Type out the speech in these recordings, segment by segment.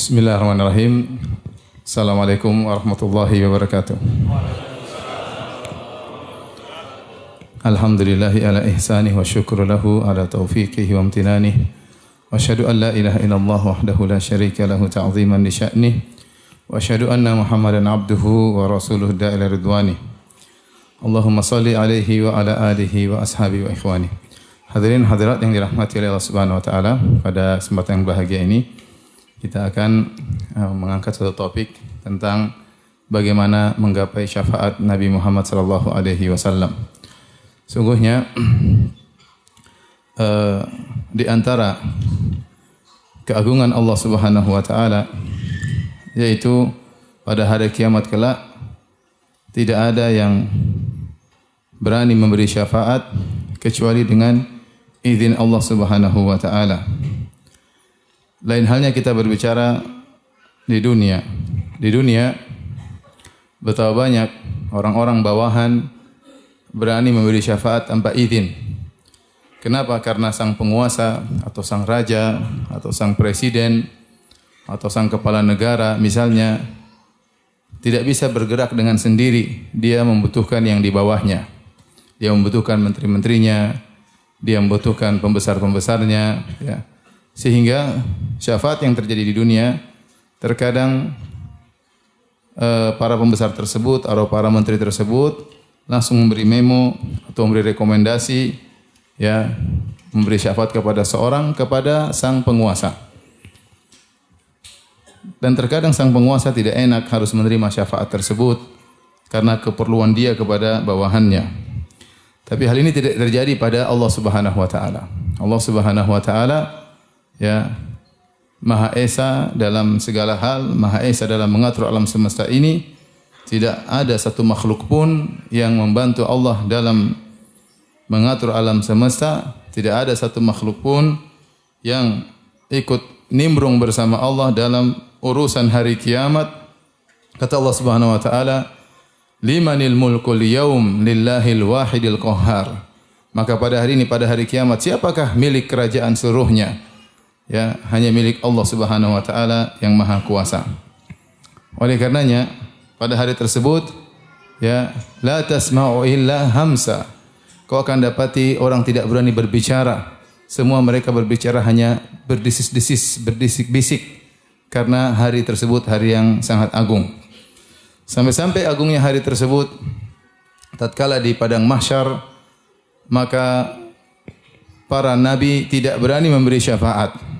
Bismillahirrahmanirrahim. Assalamualaikum warahmatullahi wabarakatuh. Alhamdulillahi ala ihsanih wa syukru lahu ala taufiqihi wa amtinanih. Wa asyhadu an la ilaha illallah wahdahu la syarika lahu ta'ziman li sya'nih. Wa asyhadu anna Muhammadan abduhu wa rasuluhu da'ila ridwanih. Allahumma salli alaihi wa ala alihi wa ashabihi wa ikhwani. Hadirin hadirat yang dirahmati oleh Allah Subhanahu wa taala, pada kesempatan yang bahagia ini kita akan mengangkat satu topik tentang bagaimana menggapai syafaat Nabi Muhammad sallallahu alaihi wasallam. Sungguhnya di antara keagungan Allah Subhanahu wa taala yaitu pada hari kiamat kelak tidak ada yang berani memberi syafaat kecuali dengan izin Allah Subhanahu wa taala. Lain halnya kita berbicara di dunia. Di dunia betapa banyak orang-orang bawahan berani memberi syafaat tanpa izin. Kenapa? Karena sang penguasa atau sang raja atau sang presiden atau sang kepala negara misalnya tidak bisa bergerak dengan sendiri. Dia membutuhkan yang di bawahnya. Dia membutuhkan menteri-menterinya, dia membutuhkan pembesar-pembesarnya, ya. Sehingga syafaat yang terjadi di dunia terkadang para pembesar tersebut atau para menteri tersebut langsung memberi memo atau memberi rekomendasi, ya, memberi syafaat kepada sang penguasa. Dan terkadang sang penguasa tidak enak harus menerima syafaat tersebut karena keperluan dia kepada bawahannya. Tapi hal ini tidak terjadi pada Allah Subhanahu wa taala. Allah Subhanahu wa taala, ya, Maha Esa dalam segala hal, Maha Esa dalam mengatur alam semesta ini. Tidak ada satu makhluk pun yang membantu Allah dalam mengatur alam semesta. Tidak ada satu makhluk pun yang ikut nimbrung bersama Allah dalam urusan hari kiamat. Kata Allah Subhanahu wa taala, "Limanil mulkul yaum lillahil wahidil qahhar." Maka pada hari ini, pada hari kiamat, siapakah milik kerajaan seluruhnya? Ya, hanya milik Allah Subhanahu wa taala yang Maha Kuasa. Oleh karenanya, pada hari tersebut, ya, la tasma'u illa hamsa. Kau akan dapati orang tidak berani berbicara. Semua mereka berbicara hanya berdesis-desis, berdisik-bisik, karena hari tersebut hari yang sangat agung. Sampai-sampai agungnya hari tersebut, tatkala di padang mahsyar, maka para nabi tidak berani memberi syafaat.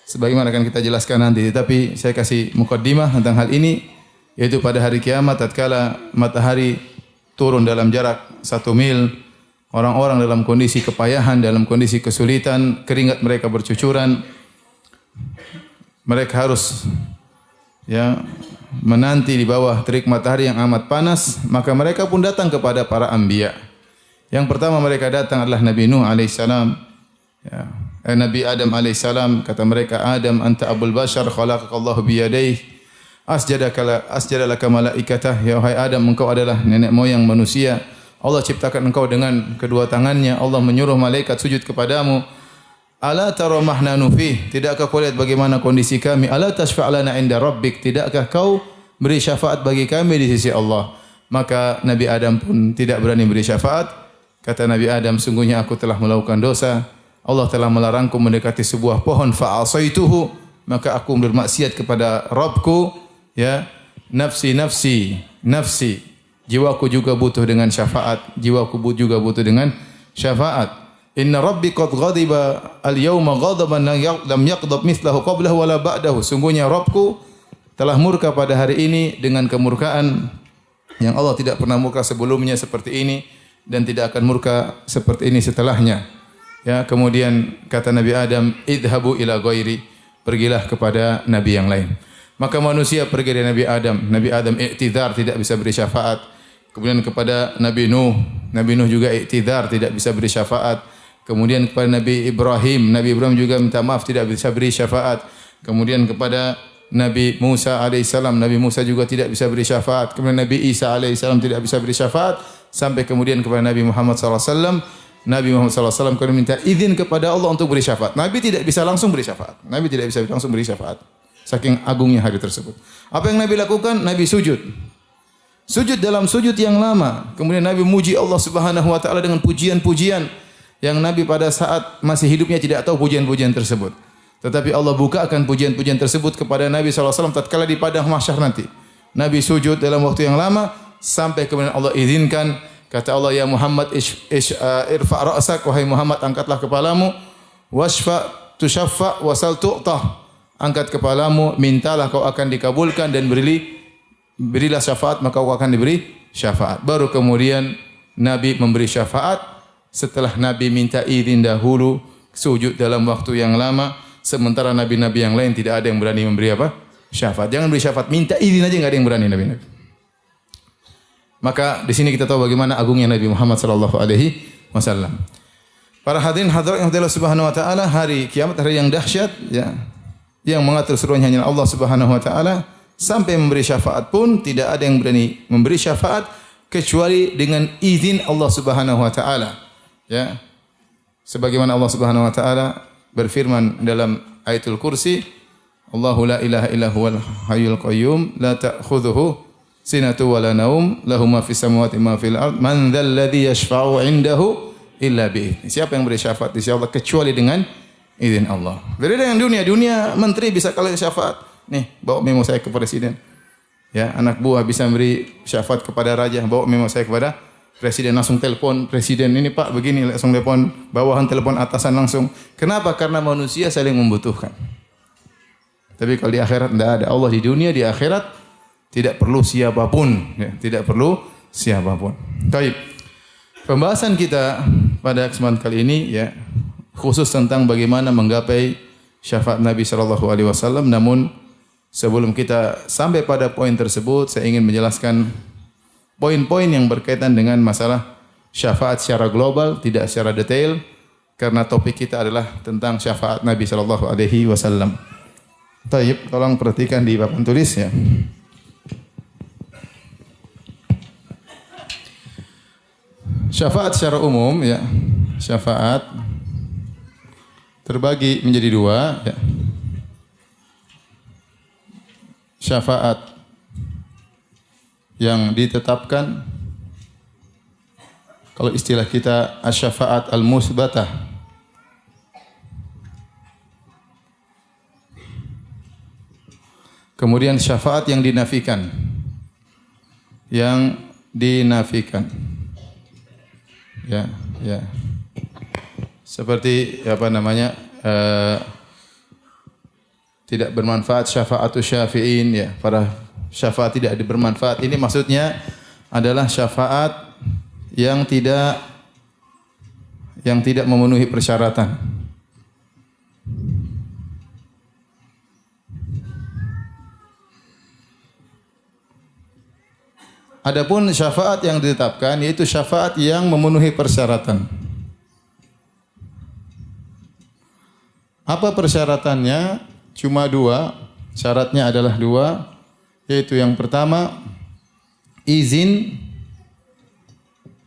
Sebagaimana akan kita jelaskan nanti, tapi saya kasih mukaddimah tentang hal ini, yaitu pada hari kiamat tatkala matahari turun dalam jarak 1 mil, orang-orang dalam kondisi kepayahan, dalam kondisi kesulitan, keringat mereka bercucuran. Mereka harus, ya, menanti di bawah terik matahari yang amat panas, maka mereka pun datang kepada para anbiya. Yang pertama mereka datang adalah Nabi Nuh alaihissalam, ya. Nabi Adam alaihissalam, kata mereka, Adam anta abul bashar khalaqakallahu biyadayhi asjadalaka malaikatah. Ya wahai Adam, engkau adalah nenek moyang manusia. Allah ciptakan engkau dengan kedua tangannya. Allah menyuruh malaikat sujud kepadamu. Ala tara mahnanu fih, tidakkah kau lihat bagaimana kondisi kami? Ala tashfa' lana inda rabbik, tidakkah kau beri syafaat bagi kami di sisi Allah? Maka Nabi Adam pun tidak berani beri syafaat. Kata Nabi Adam, sungguhnya aku telah melakukan dosa. Allah telah melarangku mendekati sebuah pohon, fa'asaituhu, maka aku bermaksiat kepada Rabbku, ya. Nafsi, nafsi, nafsi. Jiwaku juga butuh dengan syafaat. Jiwaku juga butuh dengan syafaat. Inna Rabbi qad ghadiba al-yawma ghadaban lam yaqdab mithlahu qablahu wala ba'dahu. Sungguhnya Rabbku telah murka pada hari ini dengan kemurkaan yang Allah tidak pernah murka sebelumnya seperti ini dan tidak akan murka seperti ini setelahnya. Ya, kemudian kata Nabi Adam, idhabu ila ghairi, pergilah kepada nabi yang lain. Maka manusia pergi dari Nabi Adam. Nabi Adam i'tidhar, tidak bisa beri syafaat. Kemudian kepada Nabi Nuh juga i'tidhar, tidak bisa beri syafaat. Kemudian kepada Nabi Ibrahim juga minta maaf, tidak bisa beri syafaat. Kemudian kepada Nabi Musa alaihissalam, Nabi Musa juga tidak bisa beri syafaat. Kemudian Nabi Isa alaihissalam tidak bisa beri syafaat. Sampai kemudian kepada Nabi Muhammad sallallahu alaihi wasallam, Nabi Muhammad SAW kalau minta izin kepada Allah untuk beri syafaat. Nabi tidak bisa langsung beri syafaat. Nabi tidak bisa langsung beri syafaat. Saking agungnya hari tersebut. Apa yang Nabi lakukan? Nabi sujud. Sujud dalam sujud yang lama. Kemudian Nabi muji Allah Subhanahu wa taala dengan pujian-pujian yang Nabi pada saat masih hidupnya tidak tahu pujian-pujian tersebut. Tetapi Allah bukakan pujian-pujian tersebut kepada Nabi SAW tatkala di padang mahsyar nanti. Nabi sujud dalam waktu yang lama sampai kemudian Allah izinkan, kata Allah, ya Muhammad irfa' ra'sak, wahai Muhammad angkatlah kepalamu, washfa tushaffa wasal tu'tah. Angkat kepalamu, mintalah kau akan dikabulkan, dan berilah syafaat maka kau akan diberi syafaat. Baru kemudian Nabi memberi syafaat setelah Nabi minta izin dahulu sujud dalam waktu yang lama, sementara nabi-nabi yang lain tidak ada yang berani memberi apa? Syafaat. Jangan beri syafaat, minta izin aja enggak ada yang berani nabi-nabi. Maka di sini kita tahu bagaimana agungnya Nabi Muhammad sallallahu alaihi wasallam. Para hadirin hadirat yang Allah Subhanahu wa taala, hari kiamat hari yang dahsyat ya. Yang mengatur seluruhnya hanya Allah Subhanahu wa taala. Sampai memberi syafaat pun tidak ada yang berani memberi syafaat kecuali dengan izin Allah Subhanahu wa taala. Ya. Sebagaimana Allah Subhanahu wa taala berfirman dalam ayatul kursi, Allahu la ilaha illa huwal hayyul qayyum la ta'khudhuhu sinatu wa la naum lahu ma fis samawati ma fil ard man dzal ladzi yashfa'u 'indahu illa bi'idznih. Siapa yang beri syafaat di sisi Allah kecuali dengan izin Allah. Beda dengan dunia menteri bisa kalau syafaat. Nih, bawa memo saya ke presiden. Ya, anak buah bisa beri syafaat kepada raja, bawa memo saya kepada presiden, langsung telepon presiden, ini Pak begini, langsung telepon bawahan, telepon atasan langsung. Kenapa? Karena manusia saling membutuhkan. Tapi kalau di akhirat tidak ada. Allah di dunia, di akhirat tidak perlu siapapun, ya, tidak perlu siapapun. Baik. Pembahasan kita pada kesempatan kali ini ya khusus tentang bagaimana menggapai syafaat Nabi sallallahu alaihi wasallam. Namun sebelum kita sampai pada poin tersebut, saya ingin menjelaskan poin-poin yang berkaitan dengan masalah syafaat secara global, tidak secara detail, karena topik kita adalah tentang syafaat Nabi sallallahu alaihi wasallam. Taib, tolong perhatikan di papan tulis ya. Syafaat secara umum ya, syafaat terbagi menjadi dua ya. Syafaat yang ditetapkan, kalau istilah kita asy-syafaat al-musbatah, kemudian syafaat yang dinafikan, ya, ya, seperti apa namanya, tidak bermanfaat, syafaatus syafi'in ya, para syafaat tidak bermanfaat. Ini maksudnya adalah syafaat yang tidak memenuhi persyaratan. Adapun syafaat yang ditetapkan yaitu syafaat yang memenuhi persyaratan. Apa persyaratannya? Cuma dua, syaratnya adalah dua, yaitu yang pertama, izin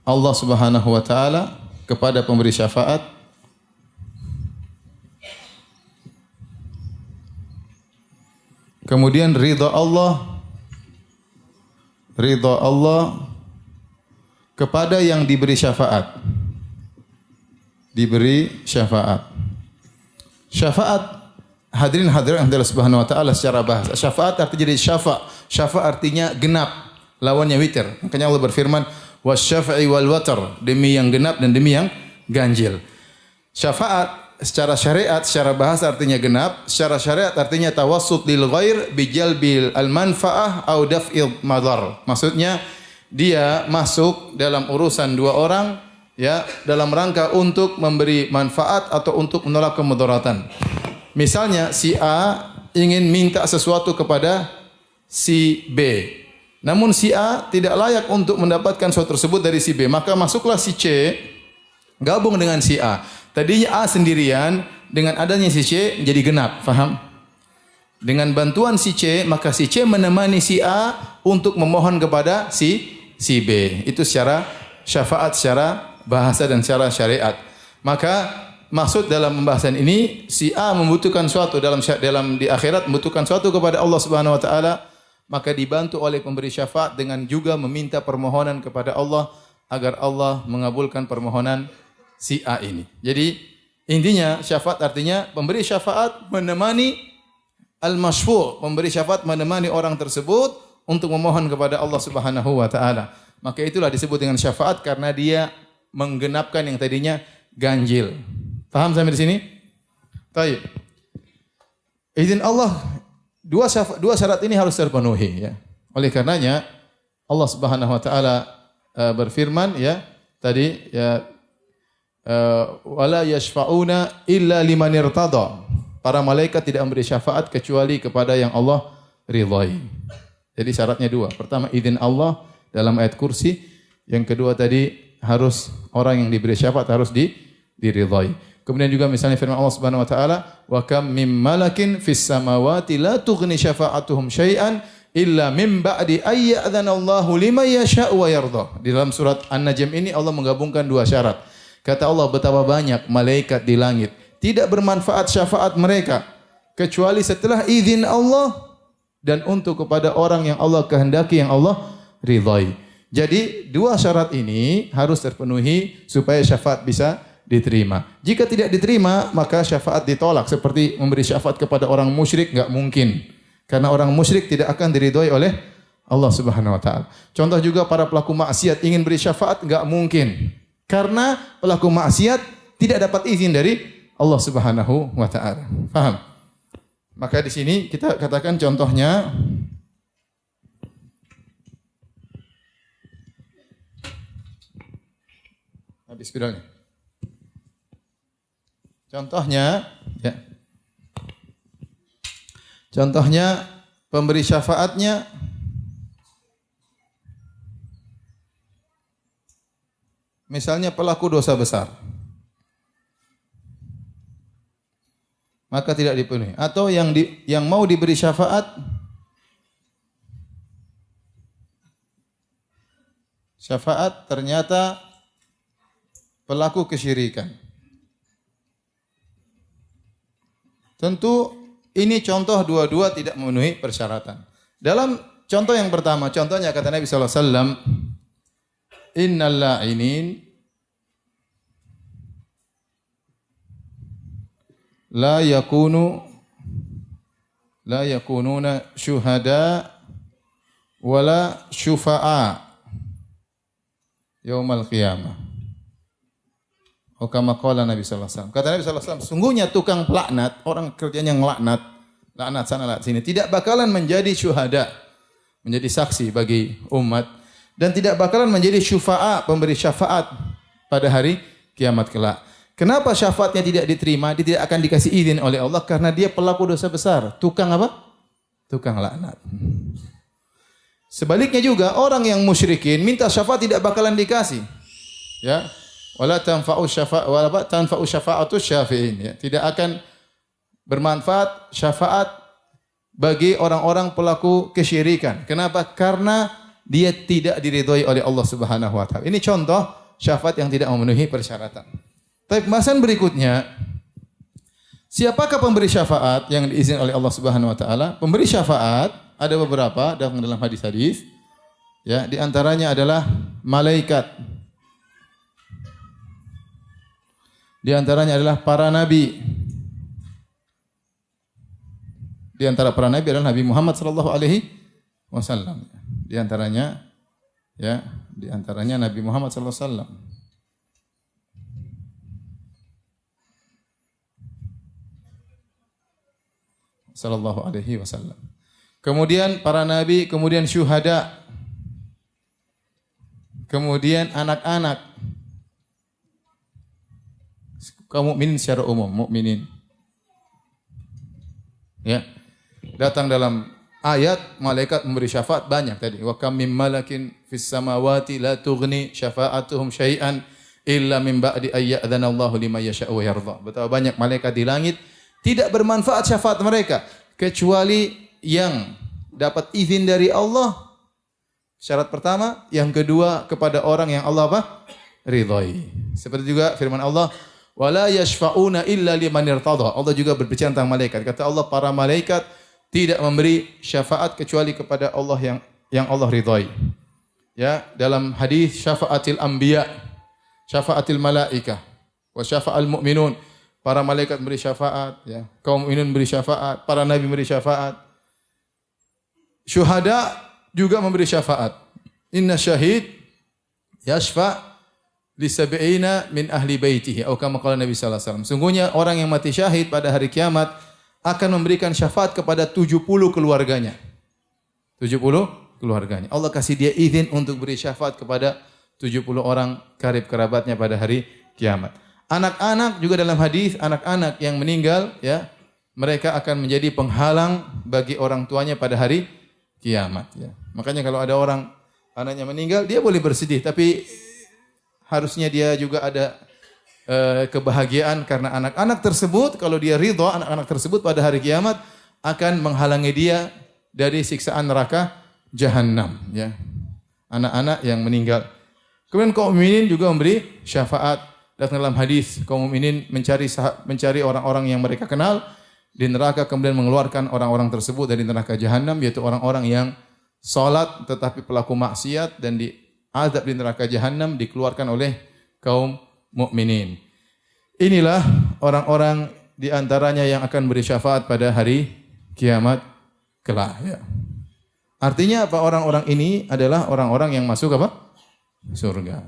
Allah Subhanahu wa taala kepada pemberi syafaat. Kemudian ridha Allah kepada yang diberi syafaat. Syafaat, hadirin hadirat Allah Subhanahu wa taala, secara bahasa syafaat artinya jadi syafa artinya genap, lawannya witir. Makanya Allah berfirman wasyafa'i wal watar, demi yang genap dan demi yang ganjil. Syafaat secara syariat, secara bahasa artinya genap, secara syariat artinya tawassut lil ghair bi jalbil al manfaah au daf'il madar. Maksudnya dia masuk dalam urusan dua orang ya dalam rangka untuk memberi manfaat atau untuk menolak kemudaratan. Misalnya si A ingin minta sesuatu kepada si B. Namun si A tidak layak untuk mendapatkan sesuatu tersebut dari si B. Maka masuklah si C gabung dengan si A. Tadinya A sendirian, dengan adanya si C menjadi genap. Faham? Dengan bantuan si C, maka si C menemani si A untuk memohon kepada si B. Itu secara syafaat, secara bahasa dan secara syariat. Maka maksud dalam pembahasan ini, si A membutuhkan suatu dalam di akhirat membutuhkan suatu kepada Allah Subhanahu wa taala, maka dibantu oleh pemberi syafaat dengan juga meminta permohonan kepada Allah agar Allah mengabulkan permohonan si A ini. Jadi intinya syafaat artinya pemberi syafaat menemani al-masyfu', pemberi syafaat menemani orang tersebut untuk memohon kepada Allah Subhanahu wa taala. Maka itulah disebut dengan syafaat karena dia menggenapkan yang tadinya ganjil. Paham sampai di sini? Baik. Izin Allah, dua syarat ini harus terpenuhi ya. Oleh karenanya Allah Subhanahu wa taala berfirman ya tadi ya wala yashfa'una illa liman irtada. Para malaikat tidak memberi syafaat kecuali kepada yang Allah ridhai. Jadi syaratnya dua. Pertama izin Allah dalam ayat kursi. Yang kedua tadi harus orang yang diberi syafaat harus diridhai. Kemudian juga misalnya firman Allah Subhanahu wa taala, "Wa kam mim malakin fis samawati la tughni syafa'atuhum syai'an illa min ba'di ay ya'dzana Allahu liman yasha'u wa yarda." Di dalam surat An-Najm ini Allah menggabungkan dua syarat. Kata Allah, betapa banyak malaikat di langit, tidak bermanfaat syafaat mereka kecuali setelah izin Allah dan untuk kepada orang yang Allah kehendaki, yang Allah ridhai. Jadi dua syarat ini harus terpenuhi supaya syafaat bisa diterima. Jika tidak diterima, maka syafaat ditolak. Seperti memberi syafaat kepada orang musyrik, enggak mungkin. Karena orang musyrik tidak akan diridhoi oleh Allah Subhanahu wa taala. Contoh juga para pelaku maksiat ingin beri syafaat, enggak mungkin. Karena pelaku maksiat tidak dapat izin dari Allah Subhanahu wa taala. Paham? Maka di sini kita katakan contohnya habis spidolnya. Contohnya, ya. Contohnya pemberi syafaatnya misalnya pelaku dosa besar. Maka tidak dipenuhi. Atau yang mau diberi syafaat ternyata pelaku kesyirikan. Tentu ini contoh dua-dua tidak memenuhi persyaratan. Dalam contoh yang pertama, contohnya kata Nabi sallallahu alaihi wasallam, "Innal la'inin la yakununa syuhada wala syufa'a yaumal qiyamah." Oh kama qala Nabi sallallahu alaihi wasallam. Kata Nabi sallallahu alaihi wasallam, sungguhnya tukang pelaknat, orang kerjanya ngelaknat, laknat sana laknat sini, tidak bakalan menjadi syuhada, menjadi saksi bagi umat, dan tidak bakalan menjadi syufa'a, pemberi syafaat pada hari kiamat kelak. Kenapa syafaatnya tidak diterima? Dia tidak akan dikasih izin oleh Allah karena dia pelaku dosa besar. Tukang apa? Tukang laknat. Sebaliknya juga orang yang musyrikin minta syafaat tidak bakalan dikasih. Ya. Wala tanfa'u syafa'atu syafi'in, ya. Tidak akan bermanfaat syafaat bagi orang-orang pelaku kesyirikan. Kenapa? Karena dia tidak diridhoi oleh Allah Subhanahu wa taala. Ini contoh syafaat yang tidak memenuhi persyaratan. Tapi pembahasan berikutnya, siapakah pemberi syafaat yang diizinkan oleh Allah Subhanahu wa taala? Pemberi syafaat ada beberapa dalam hadis-hadis. Ya, di antaranya adalah malaikat. Di antaranya adalah para nabi. Di antara para nabi adalah Nabi Muhammad sallallahu alaihi wasallam. Di antaranya Nabi Muhammad sallallahu alaihi wasallam. Sallallahu alaihi wasallam. Kemudian para nabi, kemudian syuhada. Kemudian anak-anak. Kaum mukminin secara umum, mukminin. Ya. Datang dalam ayat malaikat memberi syafaat banyak tadi. Wa kam mim malakin fis samawati la tughni syafa'atuhum syai'an illa min ba'di ay ya'dzana Allahu liman yasha'u wa yarda. Betapa banyak malaikat di langit tidak bermanfaat syafaat mereka kecuali yang dapat izin dari Allah. Syarat pertama, yang kedua kepada orang yang Allah apa? Ridhai. Seperti juga firman Allah, Wala yashfa'una illa liman irtada. Allah juga berbicara tentang malaikat. Kata Allah, para malaikat tidak memberi syafaat kecuali kepada Allah yang Allah ridhai. Ya, dalam hadis syafaatil anbiya, syafaatil malaikah, wa syafa'al mu'minun. Para malaikat memberi syafaat, ya. Kaum mukminin memberi syafaat, para nabi memberi syafaat. Syuhada juga memberi syafaat. Inna syahid yashfa' li sab'ina min ahli baitihi atau kama qala Nabi sallallahu alaihi wasallam. Sungguhnya orang yang mati syahid pada hari kiamat akan memberikan syafaat kepada 70 keluarganya. 70 keluarganya. Allah kasih dia izin untuk beri syafaat kepada 70 orang karib kerabatnya pada hari kiamat. Anak-anak juga dalam hadis, anak-anak yang meninggal, ya, mereka akan menjadi penghalang bagi orang tuanya pada hari kiamat, ya. Makanya kalau ada orang anaknya meninggal, dia boleh bersedih, tapi harusnya dia juga ada kebahagiaan karena anak-anak tersebut, kalau dia ridha, anak-anak tersebut pada hari kiamat akan menghalangi dia dari siksaan neraka Jahannam, ya. Anak-anak yang meninggal. Kemudian kaum mukminin juga memberi syafaat. Dalam hadis kaum mukminin mencari orang-orang yang mereka kenal di neraka, kemudian mengeluarkan orang-orang tersebut dari neraka Jahannam, yaitu orang-orang yang salat tetapi pelaku maksiat dan diazab di neraka Jahannam, dikeluarkan oleh kaum mukminin. Inilah orang-orang di antaranya yang akan beri syafaat pada hari kiamat kelak, ya. Artinya apa? Orang-orang ini adalah orang-orang yang masuk apa? Surga.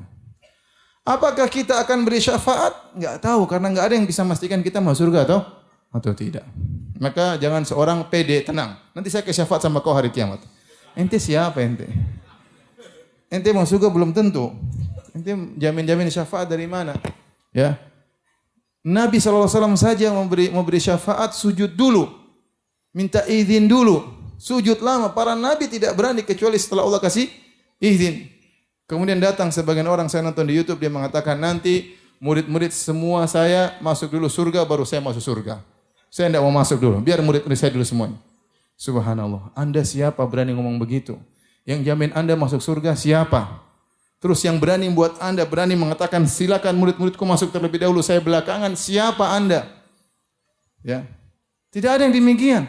Apakah kita akan beri syafaat? Enggak tahu, karena enggak ada yang bisa memastikan kita masuk surga atau tidak. Maka jangan seorang pede, tenang. Nanti saya ke syafaat sama kau hari kiamat. Ente siapa ente? Ente masuk surga belum tentu. Ente jamin-jamin syafaat dari mana? Ya. Nabi SAW saja mau beri syafaat, sujud dulu. Minta izin dulu. Sujud lama. Para nabi tidak berani kecuali setelah Allah kasih izin. Kemudian datang sebagian orang, saya nonton di YouTube, dia mengatakan nanti murid-murid semua saya masuk dulu surga, baru saya masuk surga. Saya tidak mau masuk dulu. Biar murid-murid saya dulu semuanya. Subhanallah. Anda siapa berani ngomong begitu? Yang jamin Anda masuk surga siapa? Terus yang berani buat Anda berani mengatakan silakan murid-muridku masuk terlebih dahulu, saya belakangan. Siapa Anda? Ya. Tidak ada yang demikian.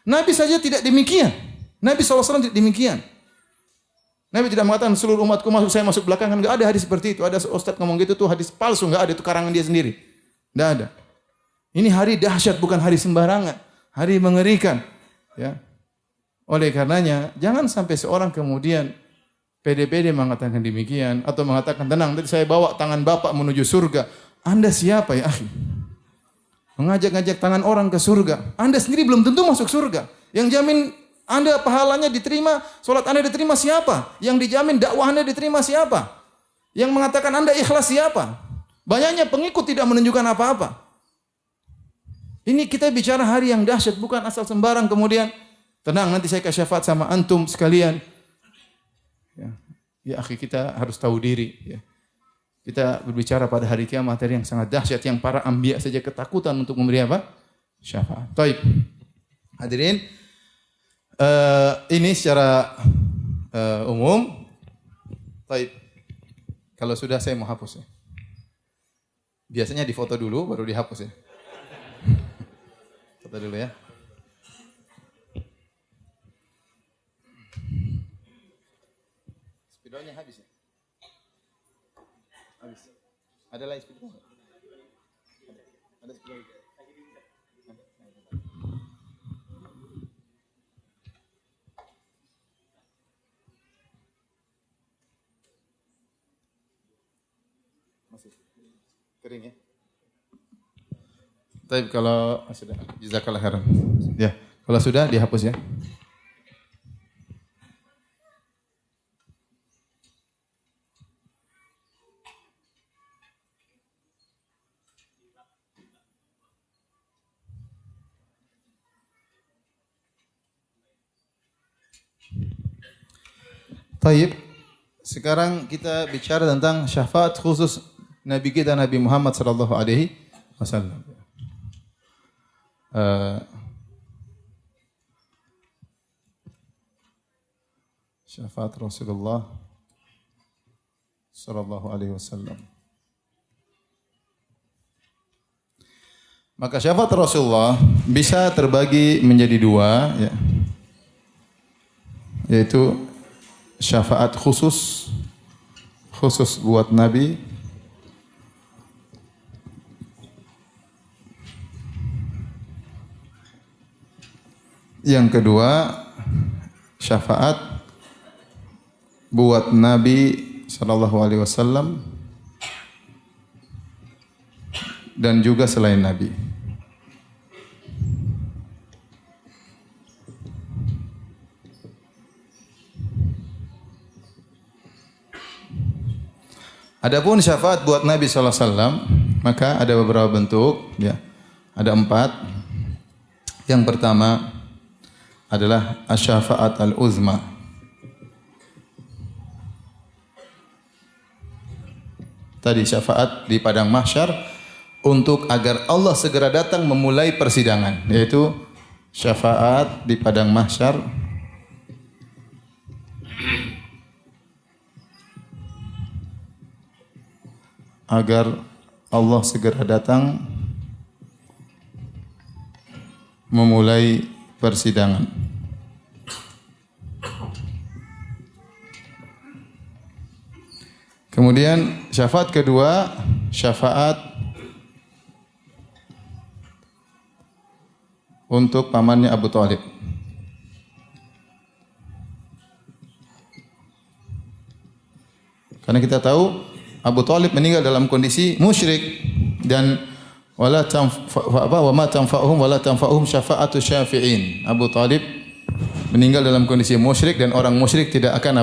Nabi saja tidak demikian. Nabi SAW tidak demikian. Nabi tidak mengatakan seluruh umatku masuk, saya masuk belakangan. Enggak ada hadis seperti itu. Ada ustaz ngomong gitu tuh hadis palsu, enggak ada, itu karangan dia sendiri. Enggak ada. Ini hari dahsyat, bukan hari sembarangan. Hari mengerikan, ya. Oleh karenanya, jangan sampai seorang kemudian pede-pede mengatakan demikian atau mengatakan tenang, tadi saya bawa tangan Bapak menuju surga. Anda siapa ya, akhi? Mengajak-ngajak tangan orang ke surga. Anda sendiri belum tentu masuk surga. Yang jamin Anda pahalanya diterima, salat Anda diterima siapa? Yang dijamin dakwah Anda diterima siapa? Yang mengatakan Anda ikhlas siapa? Banyaknya pengikut tidak menunjukkan apa-apa. Ini kita bicara hari yang dahsyat, bukan asal sembarang kemudian tenang nanti saya kasih syafaat sama antum sekalian. Ya akhi, kita harus tahu diri, ya. Kita berbicara pada hari kiamat yang sangat dahsyat, yang para anbiya saja ketakutan untuk memberi apa? Syafaat. Baik. Hadirin, ini secara umum. Baik. Kalau sudah saya mau hapus, ya. Biasanya difoto dulu baru dihapus, ya. Foto dulu, ya. Spidolnya habis, ya? Habis. Ada lagi spidol? Ada spidol. Masih kering, ya. Tapi kalau sudah, jazakallah khairan. Ya, kalau sudah dihapus, ya. Taib, sekarang kita bicara tentang syafaat khusus Nabi kita Nabi Muhammad sallallahu alaihi wasallam. Syafaat Rasulullah sallallahu alaihi wasallam. Maka syafaat Rasulullah bisa terbagi menjadi dua, ya. Yaitu syafaat khusus buat Nabi. Yang kedua, syafaat buat Nabi sallallahu alaihi wasallam dan juga selain Nabi. Adapun syafaat buat Nabi sallallahu alaihi wasallam, maka ada beberapa bentuk, ya. Ada 4. Yang pertama adalah asy-syafa'at al-uzma. Tadi syafaat di padang mahsyar untuk agar Allah segera datang memulai persidangan, yaitu syafaat di padang mahsyar agar Allah segera datang memulai persidangan. Kemudian syafaat kedua, syafaat untuk pamannya Abu Thalib. Karena kita tahu Abu Thalib meninggal dalam kondisi musyrik dan wa ma tanfa'uhum syafa'atu syafi'in. Abu Thalib meninggal dalam kondisi musyrik dan orang musyrik tidak akan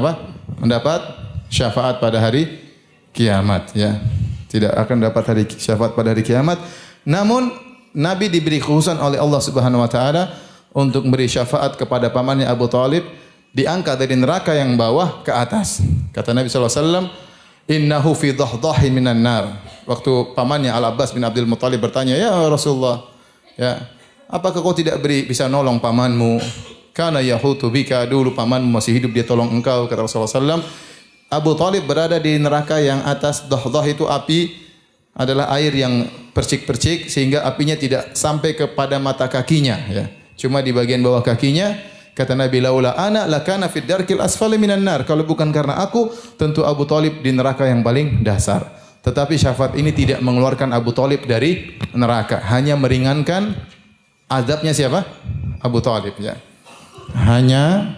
mendapat syafaat pada hari kiamat, ya. Tidak akan dapat syafaat pada hari kiamat. Namun Nabi diberi khususan oleh Allah Subhanahu wa taala untuk memberi syafaat kepada pamannya Abu Thalib, diangkat dari neraka yang bawah ke atas. Kata Nabi sallallahu alaihi wasallam, "Innahu fi dhahdahin minan nar." Waktu pamannya Al-Abbas bin Abdul Muthalib bertanya, "Ya Rasulullah, ya, apakah kau tidak bisa nolong pamanmu? Kana yahutu bika, dulu pamanmu masih hidup dia tolong engkau." Kata Rasulullah sallallahu alaihi wasallam, Abu Thalib berada di neraka yang atas. Dhahdah itu api, adalah air yang percik-percik sehingga apinya tidak sampai kepada mata kakinya, ya. Cuma di bagian bawah kakinya. Kata Nabi, laula ana lakana fid darkil asfali minan nar. Kalau bukan karena aku, tentu Abu Thalib di neraka yang paling dasar. Tetapi syafaat ini tidak mengeluarkan Abu Thalib dari neraka, hanya meringankan azabnya siapa? Abu Thalib, ya. Hanya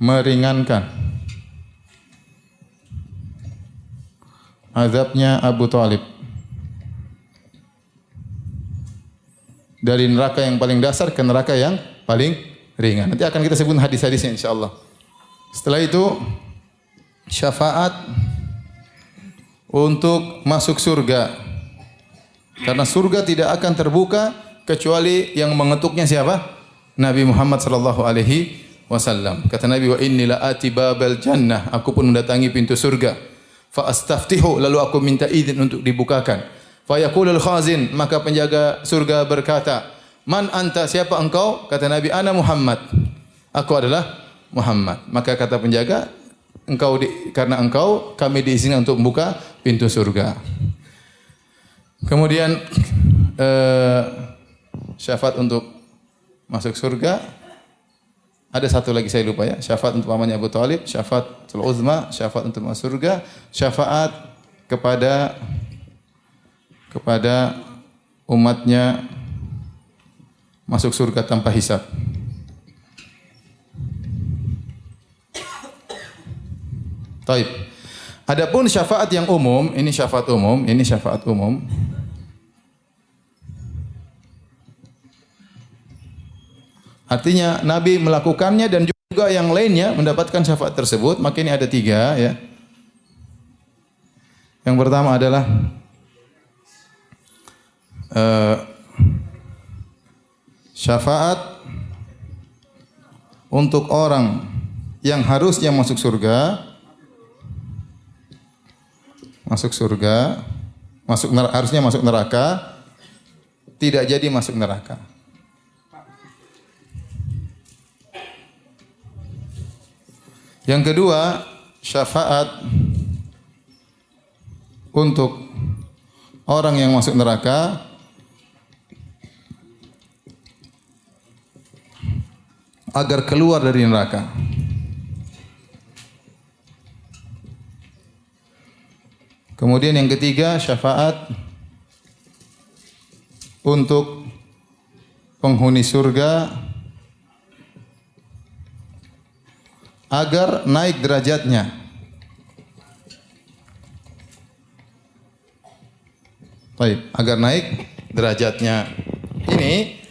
meringankan azabnya Abu Thalib dari neraka yang paling dasar ke neraka yang paling ringan. Nanti akan kita sebut hadis-hadisnya insyaallah. Setelah itu syafaat untuk masuk surga. Karena surga tidak akan terbuka kecuali yang mengetuknya siapa? Nabi Muhammad sallallahu alaihi wasallam. Kata Nabi, "Wa inni la ati babal jannah." Aku pun mendatangi pintu surga. Fa astaftihu, lalu aku minta izin untuk dibukakan. Fa yaqulul khazin, maka penjaga surga berkata, "Man anta, siapa engkau?" Kata Nabi, "Ana Muhammad." Aku adalah Muhammad. Maka kata penjaga, karena engkau kami diizinkan untuk membuka pintu surga. Kemudian syafaat untuk masuk surga. Ada satu lagi saya lupa, ya. Syafaat untuk pamannya Abu Thalib, syafaat uzma, syafaat untuk masuk surga, syafaat kepada umatnya masuk surga tanpa hisab. Taib. Adapun syafaat yang umum, ini syafaat umum. Artinya Nabi melakukannya dan juga yang lainnya mendapatkan syafaat tersebut. Maka ini ada 3, ya. Yang pertama adalah syafaat untuk orang yang harusnya masuk surga, harusnya masuk neraka, tidak jadi masuk neraka. Yang kedua, syafaat untuk orang yang masuk neraka agar keluar dari neraka. Kemudian yang ketiga, syafaat untuk penghuni surga agar naik derajatnya. Baik, agar naik derajatnya. Ini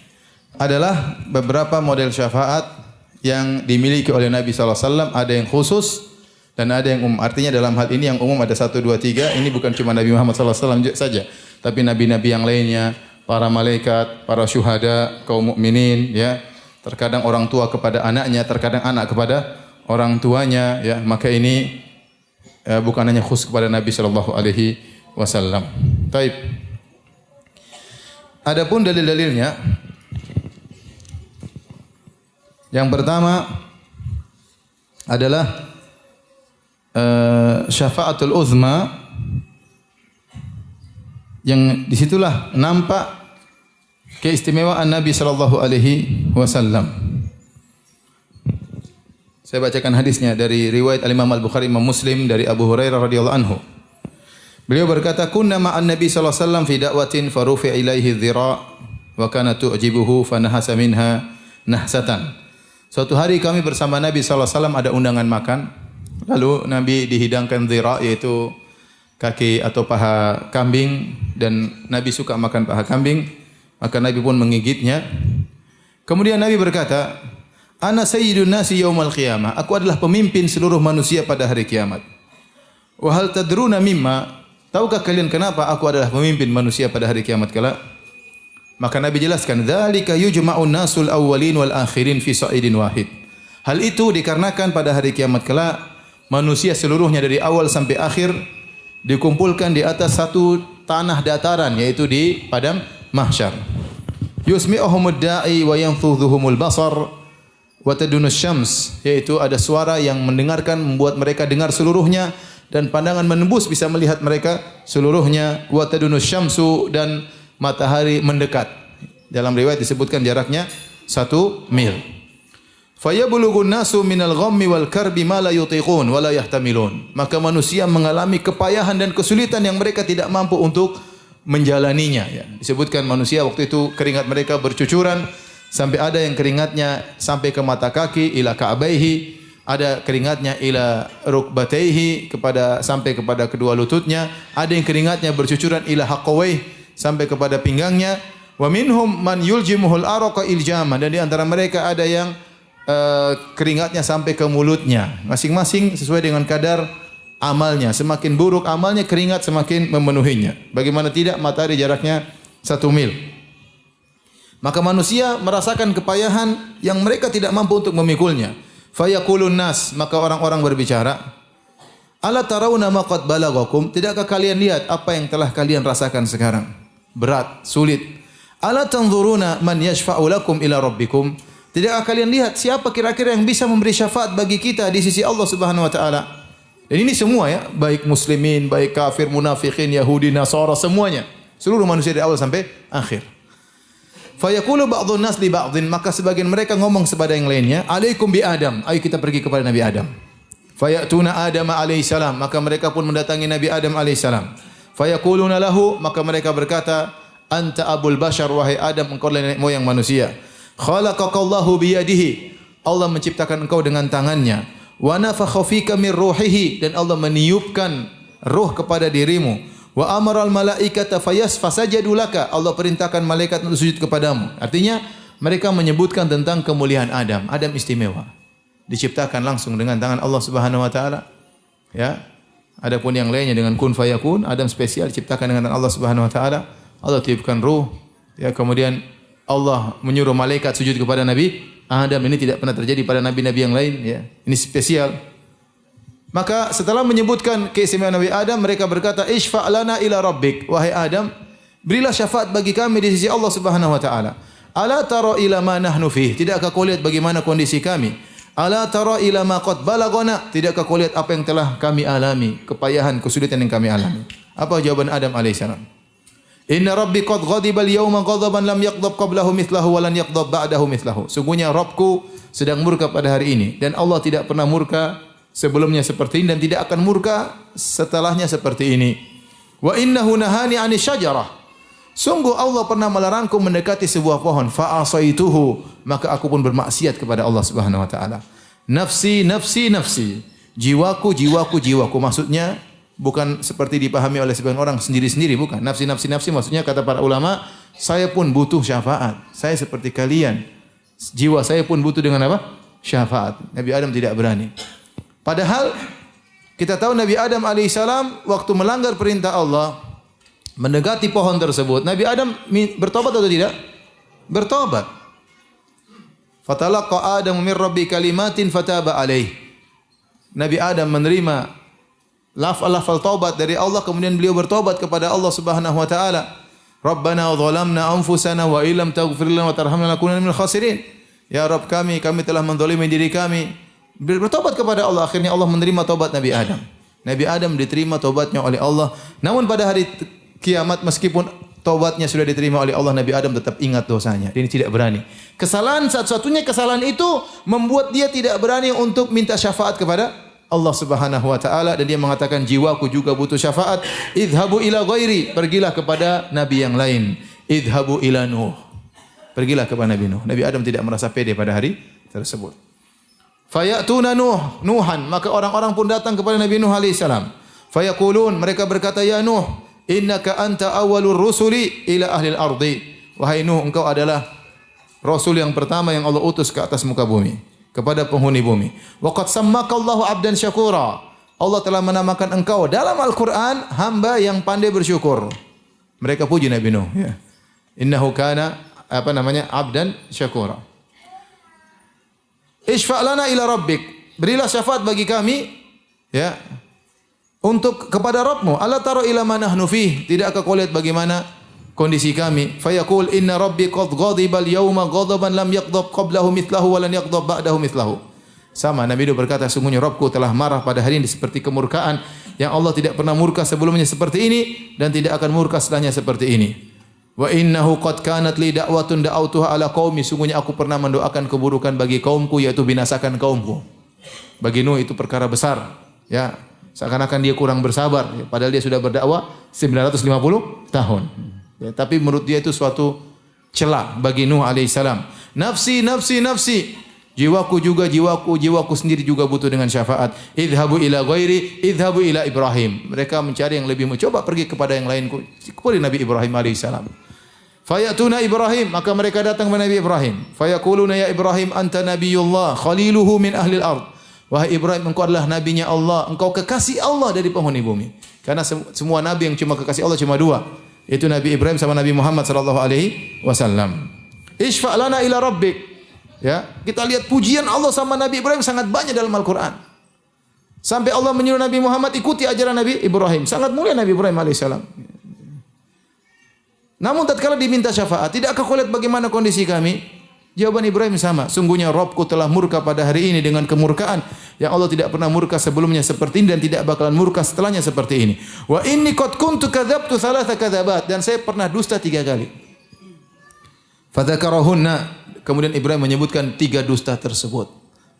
adalah beberapa model syafaat yang dimiliki oleh Nabi SAW. Ada yang khusus dan ada yang umum. Artinya dalam hal ini yang umum ada 1, 2, 3. Ini bukan cuma Nabi Muhammad SAW saja, tapi nabi-nabi yang lainnya, para malaikat, para syuhada, kaum mukminin, ya. Terkadang orang tua kepada anaknya, terkadang anak kepada orang tuanya, ya. Maka ini bukan hanya khusus kepada Nabi SAW. Taib. Adapun dalil-dalilnya, yang pertama adalah syafaatul uzma, yang disitulah nampak keistimewaan Nabi sallallahu alaihi wasallam. Saya bacakan hadisnya dari riwayat Al-Imam Al-Bukhari, Imam Muslim, dari Abu Hurairah radhiyallahu anhu. Beliau berkata, "Kunna ma'an Nabi sallallahu alaihi wasallam fi da'watin farufi ilaihi dhira' wa kana tu'jibuhu fanahasa minha nahsatan." Suatu hari kami bersama Nabi sallallahu alaihi wasallam, ada undangan makan. Lalu Nabi dihidangkan dhira', yaitu kaki atau paha kambing, dan Nabi suka makan paha kambing, maka Nabi pun menggigitnya. Kemudian Nabi berkata, "Ana sayyidun nasi yaumal qiyamah." Aku adalah pemimpin seluruh manusia pada hari kiamat. "Wa hal tadruna mimma?" Tahukah kalian kenapa aku adalah pemimpin manusia pada hari kiamat kelak? Maka Nabi jelaskan, "Dzalika yujma'un nasul awwalin wal akhirin fi sa'idin wahid." Hal itu dikarenakan pada hari kiamat kelak manusia seluruhnya dari awal sampai akhir dikumpulkan di atas satu tanah dataran, yaitu di padang mahsyar. Yusmi'uhumud da'i wa yanfudhuhumul basar wa tadunus syams, yaitu ada suara yang mendengarkan, membuat mereka dengar seluruhnya, dan pandangan menembus bisa melihat mereka seluruhnya. Wa tadunus syamsu, dan matahari mendekat. Dalam riwayat disebutkan jaraknya 1 mil. Fayablughun nasu minal ghammi wal karbi ma la yutiqun wa la yahtamilun. Maka manusia mengalami kepayahan dan kesulitan yang mereka tidak mampu untuk menjalaninya, ya. Disebutkan manusia waktu itu keringat mereka bercucuran, sampai ada yang keringatnya sampai ke mata kaki, ila ka'baihi, ada keringatnya ila rukbataihi, sampai kepada kedua lututnya, ada yang keringatnya bercucuran ila haqawaihi, sampai kepada pinggangnya. Wa minhum man yuljimuhul araqa iljama, dan di antara mereka ada yang keringatnya sampai ke mulutnya. Masing-masing sesuai dengan kadar amalnya. Semakin buruk amalnya, keringat semakin memenuhinya. Bagaimana tidak, matahari jaraknya 1 mil. Maka manusia merasakan kepayahan yang mereka tidak mampu untuk memikulnya. Fayaqulun nas, maka orang-orang berbicara, "Ala tarawna ma qad balaghakum?" Tidakkah kalian lihat apa yang telah kalian rasakan sekarang? Berat, sulit. "Ala tanzuruna man yashfa'u lakum ila rabbikum?" Tidakkah kalian lihat siapa kira-kira yang bisa memberi syafaat bagi kita di sisi Allah Subhanahu wa taala? Dan ini semua, ya, baik muslimin, baik kafir, munafikin, Yahudi, Nasara, semuanya. Seluruh manusia dari awal sampai akhir. Fa yaqulu ba'dhun nas li ba'dhin, maka sebagian mereka ngomong kepada yang lainnya, "Alaikum bi Adam." Ayo kita pergi kepada Nabi Adam. Fa ya'tuna Adam alaihi salam, maka mereka pun mendatangi Nabi Adam alaihi salam. Fa yaquluna lahu, maka mereka berkata, "Anta abul bashar, wahai Adam, engkau adalah nenek moyang manusia. Khalaqakallahu biyadihi, Allah menciptakan engkau dengan tangannya. Wa nafakha fika min ruhihi, dan Allah meniupkan ruh kepada dirimu. Wa amaral malaikata fasajadu laka, Allah perintahkan malaikat untuk sujud kepadamu." Artinya mereka menyebutkan tentang kemuliaan Adam. Adam istimewa, diciptakan langsung dengan tangan Allah Subhanahu wa taala, ya. Adapun yang lainnya dengan kun fayakun, Adam spesial diciptakan dengan Allah Subhanahu wa taala. Allah tiupkan ruh, ya. Kemudian Allah menyuruh malaikat sujud kepada Nabi Adam. Ini tidak pernah terjadi pada nabi-nabi yang lain, ya. Ini spesial. Maka setelah menyebutkan keistimewaan Nabi Adam, mereka berkata, "Ishfa' lana ila rabbik." Wahai Adam, berilah syafaat bagi kami di sisi Allah Subhanahu wa taala. "Ala tara ila ma nahnu fih?" Tidakkah kau lihat bagaimana kondisi kami? "Ala tara ila ma qad balagana?" Tidakkah kau lihat apa yang telah kami alami, kepayahan, kesulitan yang kami alami? Apa jawaban Adam alaihissalam? "Inna rabbi qad ghadiba al-yawma ghadaban lam yaghdab qablahu mithlahu wa lan yaghdab ba'dahu mithlahu." Sungguhnya Rabbku sedang murka pada hari ini dan Allah tidak pernah murka sebelumnya seperti ini dan tidak akan murka setelahnya seperti ini. Wa innahu nahani 'ani syajarah. Sungguh Allah pernah melarangku mendekati sebuah pohon, fa asaituhu, maka aku pun bermaksiat kepada Allah Subhanahu wa taala. Nafsi, nafsi, nafsi. Jiwaku, jiwaku, jiwaku. Maksudnya bukan seperti dipahami oleh sebagian orang sendiri-sendiri, bukan. Nafsi, nafsi, nafsi maksudnya kata para ulama, saya pun butuh syafaat. Saya seperti kalian. Jiwa saya pun butuh dengan apa? Syafaat. Nabi Adam tidak berani. Padahal kita tahu Nabi Adam alaihissalam waktu melanggar perintah Allah, mendekati pohon tersebut, Nabi Adam bertobat atau tidak? Bertobat. Fatalaqa Adamu min Rabbi kalimatin fataba alaih. Nabi Adam menerima lafal taubat dari Allah, kemudian beliau bertobat kepada Allah Subhanahu wa taala. Rabbana zalamna anfusana wa illam taghfir lana wa tarhamna lanakunanna minal khasirin. Ya Rabb kami telah menzalimi diri kami. Bertobat kepada Allah, akhirnya Allah menerima taubat Nabi Adam. Nabi Adam diterima taubatnya oleh Allah. Namun pada hari kiamat meskipun taubatnya sudah diterima oleh Allah, Nabi Adam tetap ingat dosanya. Dia tidak berani. Kesalahan satu-satunya kesalahan itu membuat dia tidak berani untuk minta syafaat kepada Allah Subhanahu wa taala dan dia mengatakan jiwaku juga butuh syafaat. Idhabu ila ghairi, pergilah kepada nabi yang lain. Idhabu ila Nuh. Pergilah kepada Nabi Nuh. Nabi Adam tidak merasa pede pada hari tersebut. Fayatuna Nuhan, maka orang-orang pun datang kepada Nabi Nuh alaihi salam. Fayaqulun, mereka berkata, ya Nuh, innaka anta awwalur rusuli ila ahli al-ardi. Wahai Nuh, engkau adalah rasul yang pertama yang Allah utus ke atas muka bumi, kepada penghuni bumi. Wa qad sammakallahu 'abdan syakura. Allah telah menamakan engkau dalam Al-Qur'an hamba yang pandai bersyukur. Mereka puji Nabi Nuh, ya. Innahu kana 'abdan syakura. Isfa' lana ila rabbik. Berilah syafaat bagi kami, ya. Untuk kepada Rabbmu. Ala tara ila ma nahnu fih. Tidakkah kau lihat bagaimana kondisi kami? Fayaqul inna rabbi qad ghadiba al-yawma ghadaban lam yaghdab qablahu mithlahu wa lan yaghdab ba'dahu mithlahu. Sama Nabi Nuh berkata, sungguhnya Rabbku telah marah pada hari ini seperti kemurkaan yang Allah tidak pernah murka sebelumnya seperti ini dan tidak akan murka setelahnya seperti ini. Wa innahu qad kanat li da'watun da'awtuha ala qaumi. Sungguhnya aku pernah mendoakan keburukan bagi kaumku, yaitu binasakan kaumku. Bagi Nuh itu perkara besar, ya. Seakan-akan dia kurang bersabar, ya. Padahal dia sudah berdakwah 950 tahun. Ya, tapi menurut dia itu suatu celah bagi Nuh alaihissalam. Nafsi, nafsi, nafsi. Jiwaku juga, jiwaku sendiri juga butuh dengan syafaat. Idhabu ila ghairi, idhabu ila Ibrahim. Mereka mencari yang lebih, coba pergi kepada yang lain, kepada Nabi Ibrahim alaihissalam. Fayatuna Ibrahim, maka mereka datang kepada Nabi Ibrahim. Fayaquluna ya Ibrahim anta nabiyullah khaliluhu min ahli al-ard. Wahai Ibrahim, engkau adalah nabinya Allah, engkau kekasih Allah dari penghuni bumi. Karena semua nabi yang cuma kekasih Allah cuma dua, yaitu Nabi Ibrahim sama Nabi Muhammad sallallahu alaihi wasallam. Isfa' lana ila rabbik. Ya, kita lihat pujian Allah sama Nabi Ibrahim sangat banyak dalam Al-Qur'an. Sampai Allah menyuruh Nabi Muhammad ikuti ajaran Nabi Ibrahim. Sangat mulia Nabi Ibrahim alaihissalam. Namun tatkala diminta syafaat, tidakkah kau lihat bagaimana kondisi kami? Jawaban Ibrahim sama. Sungguhnya Rabbku telah murka pada hari ini dengan kemurkaan yang Allah tidak pernah murka sebelumnya seperti ini dan tidak bakalan murka setelahnya seperti ini. Wa inni qad kuntu kadzabtu thalatha kadzabat, dan saya pernah dusta 3 kali. Fadzakarahunna, kemudian Ibrahim menyebutkan 3 dusta tersebut.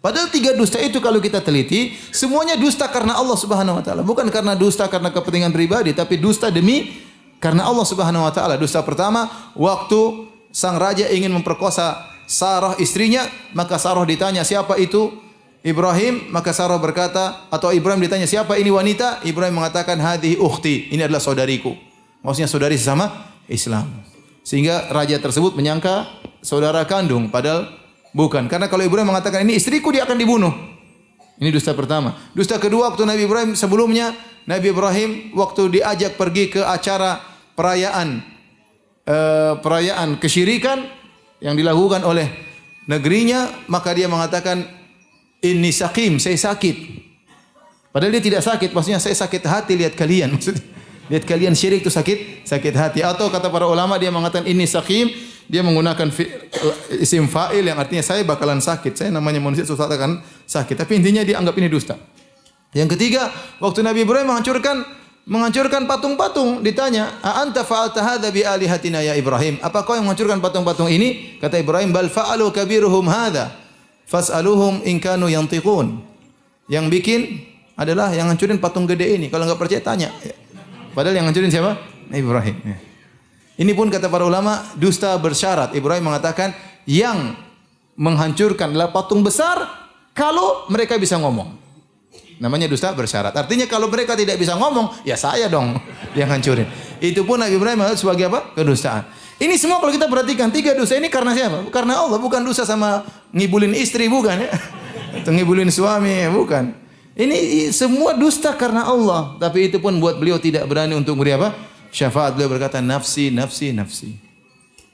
Padahal 3 dusta itu kalau kita teliti, semuanya dusta karena Allah Subhanahu wa taala, bukan karena dusta karena kepentingan pribadi, tapi dusta demi karena Allah Subhanahu wa taala. Dusta pertama, waktu sang raja ingin memperkosa Sarah istrinya, maka Sarah ditanya, siapa itu? Ibrahim, maka Sarah berkata, atau Ibrahim ditanya, siapa ini wanita? Ibrahim mengatakan, hadhihi ukhti, ini adalah saudariku. Maksudnya saudari sesama Islam. Sehingga raja tersebut menyangka saudara kandung, padahal bukan. Karena kalau Ibrahim mengatakan ini istriku, dia akan dibunuh. Ini dusta pertama. Dusta kedua, waktu Nabi Ibrahim sebelumnya, Nabi Ibrahim waktu diajak pergi ke acara perayaan kesyirikan yang dilakukan oleh negerinya, maka dia mengatakan inni saqim, saya sakit. Padahal dia tidak sakit, maksudnya saya sakit hati lihat kalian. Maksudnya lihat kalian syirik itu sakit hati. Atau kata para ulama dia mengatakan inni saqim, dia menggunakan isim fa'il yang artinya saya bakalan sakit. Saya namanya manusia suatu saat akan sakit. Tapi intinya dia anggap ini dusta. Yang ketiga, waktu Nabi Ibrahim menghancurkan patung-patung, ditanya, "A anta fa'alta hadza bi alihatina ya Ibrahim?" Apa kau yang menghancurkan patung-patung ini? Kata Ibrahim, "Bal fa'alu kabiruhum hadza." fas'aluhum in kanu yantiqun. Yang bikin adalah yang hancurin patung gede ini. Kalau enggak percaya tanya. Padahal yang hancurin siapa? Ibrahim. Ini pun kata para ulama dusta bersyarat. Ibrahim mengatakan yang menghancurkan adalah patung besar kalau mereka bisa ngomong. Namanya dusta bersyarat. Artinya kalau mereka tidak bisa ngomong, ya saya dong yang hancurin. Itu pun Nabi Ibrahim sebagai apa? Kedustaan. Ini semua kalau kita perhatikan 3 dosa ini karena siapa? Karena Allah, bukan dosa sama ngibulin istri, bukan ya? Atau ngibulin suami, bukan. Ini semua dusta karena Allah. Tapi itu pun buat beliau tidak berani untuk beri apa? Syafaat. Beliau berkata, nafsi, nafsi, nafsi.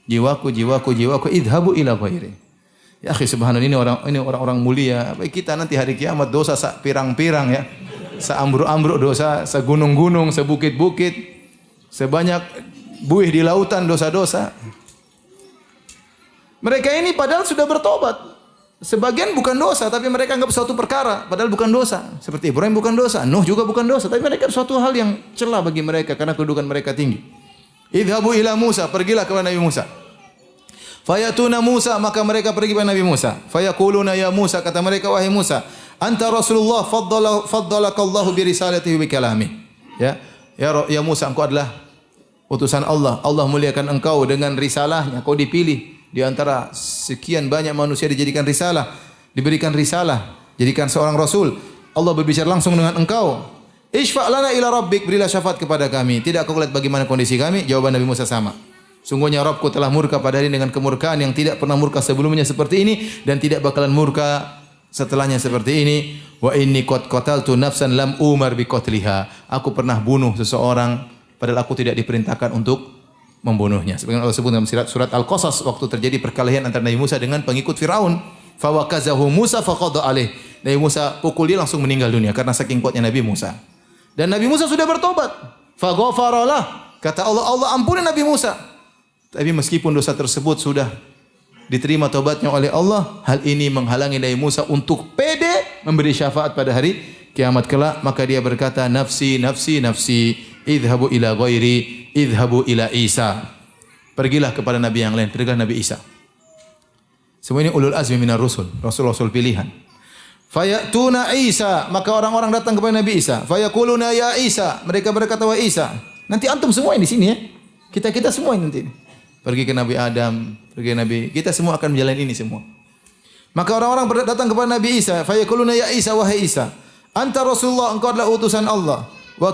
Jiwaku, jiwaku, jiwaku, idhabu ila ghairi. Ya akhi subhanallah, ini orang-orang mulia. Kita nanti hari kiamat dosa pirang-pirang ya. Seambruk-ambruk dosa, segunung-gunung, sebukit-bukit, sebanyak buih di lautan dosa-dosa. Mereka ini padahal sudah bertobat. Sebagian bukan dosa, tapi mereka anggap suatu perkara, padahal bukan dosa. Seperti Ibrahim bukan dosa, Nuh juga bukan dosa, tapi mereka suatu hal yang celah bagi mereka karena kedudukan mereka tinggi. Idhabu ila Musa, pergilah kepada Nabi Musa. Fayatuna Musa, maka mereka pergi kepada Nabi Musa. Fayaquluna ya Musa, kata mereka, wahai Musa, anta Rasulullah faddalakallahu bi risalatihi bi kalami. Ya Musa, engkau adalah utusan Allah. Allah muliakan engkau dengan risalahnya. Kau dipilih di antara sekian banyak manusia dijadikan risalah, diberikan risalah, jadikan seorang rasul. Allah berbicara langsung dengan engkau. Ishfa' lana ila rabbik, berilah syafaat kepada kami. Tidak kau lihat bagaimana kondisi kami? Jawaban Nabi Musa sama. Sungguhnya Rabbku telah murka pada hari dengan kemurkaan yang tidak pernah murka sebelumnya seperti ini dan tidak bakalan murka setelahnya seperti ini. Wa inni qad qataltu nafsan lam umar bi qatliha. Aku pernah bunuh seseorang padahal aku tidak diperintahkan untuk membunuhnya. Sebagaimana Allah sebut dalam surat Al-Qasas waktu terjadi perkelahian antara Nabi Musa dengan pengikut Firaun. Fa wakazahu Musa faqada alaih. Nabi Musa pukul dia langsung meninggal dunia karena saking kuatnya Nabi Musa. Dan Nabi Musa sudah bertobat. Fa ghafaralah. Kata Allah, Allah ampuni Nabi Musa. Tapi meskipun dosa tersebut sudah diterima taubatnya oleh Allah, hal ini menghalangi Nabi Musa untuk pede memberi syafaat pada hari kiamat kelak. Maka dia berkata, nafsi, nafsi, nafsi, idhabu ila ghairi, idhabu ila Isa. Pergilah kepada Nabi yang lain, pergilah Nabi Isa. Semua ini ulul azmi minar rusul, rasul-rasul pilihan. Fayatuna Isa, maka orang-orang datang kepada Nabi Isa. Fayaquluna ya Isa, mereka berkata, wa Isa. Nanti antum semua yang di sini ya. Kita semua yang nanti. Pergi ke Nabi Adam, pergi ke Nabi, kita semua akan menjalani ini semua. Maka orang-orang datang kepada Nabi Isa, fayaquluna ya Isa, wahai Isa, anta Rasulullah, engkau adalah utusan Allah. Wa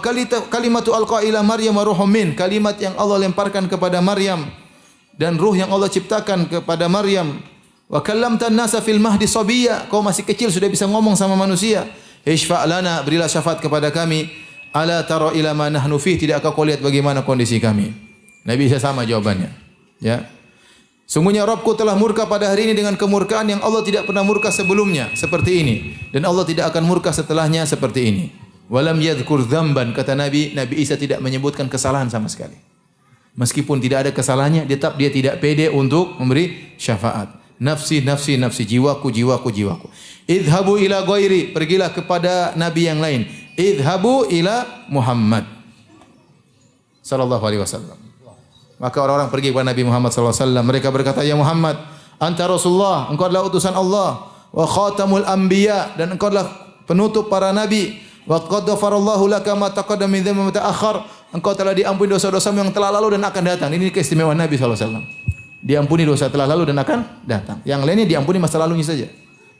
kalimatu alqa ila Maryam wa ruhum min, kalimat yang Allah lemparkan kepada Maryam dan ruh yang Allah ciptakan kepada Maryam. Wa kallamtan nasa fil mahdi sabiyya, kau masih kecil sudah bisa ngomong sama manusia. Ishfa' lana, berilah syafaat kepada kami. Ala tara ila ma nahnu fi, tidakkah kau lihat bagaimana kondisi kami? Nabi Isa sama jawabannya. Ya. Sungguhnya Rabbku telah murka pada hari ini dengan kemurkaan yang Allah tidak pernah murka sebelumnya seperti ini dan Allah tidak akan murka setelahnya seperti ini. Walam yadhkur dzamban, kata Nabi Isa tidak menyebutkan kesalahan sama sekali. Meskipun tidak ada kesalahannya, tetap dia tidak pede untuk memberi syafaat. Nafsi, nafsi, nafsi, jiwaku, jiwaku, jiwaku. Idhabu ila ghairi, pergilah kepada nabi yang lain. Idhabu ila Muhammad sallallahu alaihi wasallam. Maka orang-orang pergi kepada Nabi Muhammad sallallahu alaihi wasallam. Mereka berkata, ya Muhammad, anta Rasulullah, engkau adalah utusan Allah, wa khatamul anbiya, dan engkau adalah penutup para nabi. Wa qad ghafarallahu laka ma taqaddama min dhanbi wa ma ta'akhkhar. Engkau telah diampuni dosa-dosamu yang telah lalu dan akan datang. Ini keistimewaan Nabi sallallahu alaihi wasallam. Diampuni dosa telah lalu dan akan datang. Yang lainnya diampuni masa lalunya saja.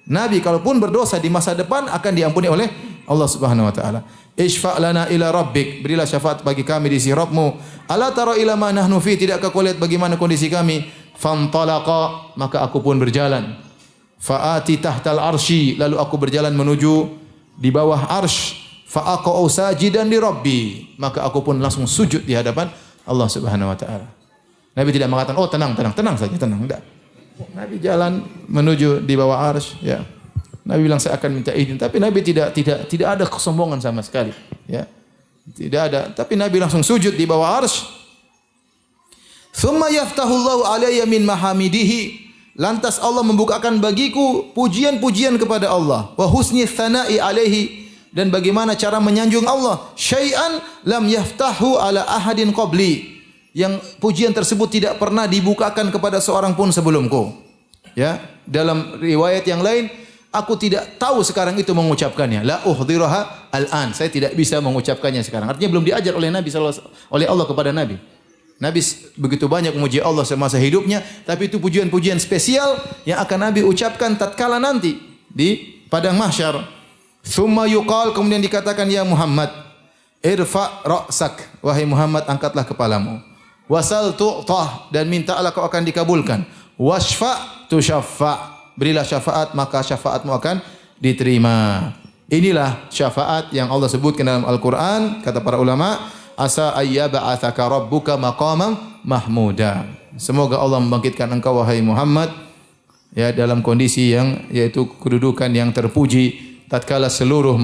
Nabi kalaupun berdosa di masa depan akan diampuni oleh Allah Subhanahu wa taala. Ishfa' lana ila rabbik, berilah syafaat bagi kami di sisi Rabbmu. Ala tara ila ma nahnu fi, tidakkah kau lihat bagaimana kondisi kami? Fantalaqa, maka aku pun berjalan. Fa'ati tahtal arsy, lalu aku berjalan menuju di bawah arsy. Fa'aqa'u sajidan li rabbi, maka aku pun langsung sujud di hadapan Allah Subhanahu wa taala. Nabi tidak mengatakan, oh tenang saja, tenang, enggak. Nabi jalan menuju di bawah arsy, ya. Nabi bilang saya akan minta izin, tapi Nabi tidak ada kesombongan sama sekali, ya. Tidak ada, tapi Nabi langsung sujud di bawah arsy. Tsumma yaftahullahu alayya min mahamidihi. Lantas Allah membukakan bagiku pujian-pujian kepada Allah. Wa husni tsana'i alaihi, dan bagaimana cara menyanjung Allah. Syai'an lam yaftahu ala ahadin qabli. Yang pujian tersebut tidak pernah dibukakan kepada seorang pun sebelumku. Ya, dalam riwayat yang lain, aku tidak tahu sekarang itu mengucapkannya. La uhdiraha al-an. Saya tidak bisa mengucapkannya sekarang. Artinya belum diajar oleh Nabi oleh Allah kepada Nabi. Nabi begitu banyak memuji Allah semasa hidupnya, tapi itu pujian-pujian spesial yang akan Nabi ucapkan tatkala nanti di padang mahsyar. Tsumma yuqal, kemudian dikatakan, ya Muhammad, irfa ra'sak, wahai Muhammad, angkatlah kepalamu. Wasal tu'tah, dan mintalah kau akan dikabulkan. Washfa tushaffa, berilah syafaat maka syafaatmu akan diterima. Inilah syafaat yang Allah sebutkan dalam Al-Quran. Kata para ulama, asa ayyaba'athaka rabbuka maqamam mahmuda. Semoga Allah membangkitkan engkau wahai Muhammad ya dalam kondisi yang yaitu kedudukan yang terpuji. Tatkala seluruh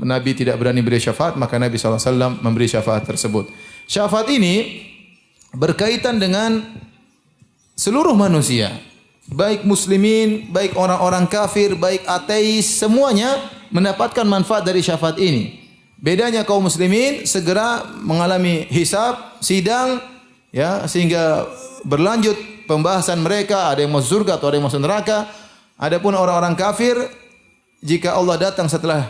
nabi tidak berani beri syafaat, maka Nabi SAW memberi syafaat tersebut. Syafaat ini berkaitan dengan seluruh manusia, baik muslimin, baik orang-orang kafir, baik ateis, semuanya mendapatkan manfaat dari syafaat ini. Bedanya kaum muslimin segera mengalami hisab, sidang, ya, sehingga berlanjut pembahasan mereka, ada yang masuk surga atau ada yang masuk neraka. Adapun orang-orang kafir, jika Allah datang setelah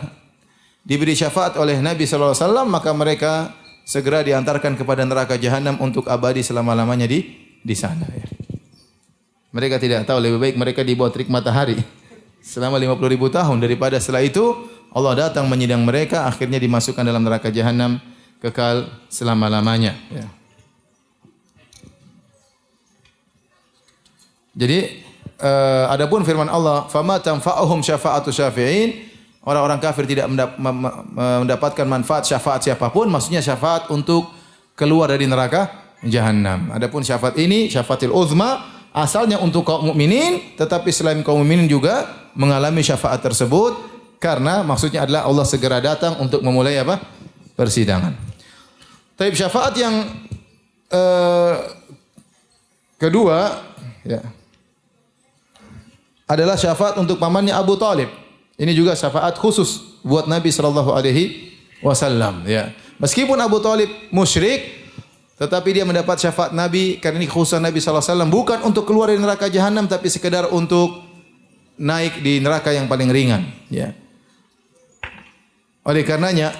diberi syafaat oleh Nabi sallallahu alaihi wasallam, maka mereka segera diantarkan kepada neraka jahanam untuk abadi selama-lamanya di sana, ya. Mereka tidak tahu, lebih baik mereka di bawah terik matahari selama 50.000 tahun daripada setelah itu Allah datang menyidang mereka, akhirnya dimasukkan dalam neraka jahanam kekal selama-lamanya, ya. Jadi adapun firman Allah, "Fama tanfa'uhum syafa'atu syafi'in", orang-orang kafir tidak mendapatkan manfaat syafaat siapapun, maksudnya syafaat untuk keluar dari neraka jahanam. Adapun syafaat ini, syafaatil uzma, asalnya untuk kaum mukminin, tetapi selain kaum mukminin juga mengalami syafaat tersebut karena maksudnya adalah Allah segera datang untuk memulai apa? Persidangan. Tapi syafaat yang kedua, ya, adalah syafaat untuk pamannya Abu Talib. Ini juga syafaat khusus buat Nabi sallallahu alaihi wasallam, ya. Meskipun Abu Talib musyrik, tetapi dia mendapat syafaat Nabi karena ini khususan Nabi sallallahu alaihi wasallam, bukan untuk keluar dari neraka jahanam tapi sekedar untuk naik di neraka yang paling ringan, ya. Oleh karenanya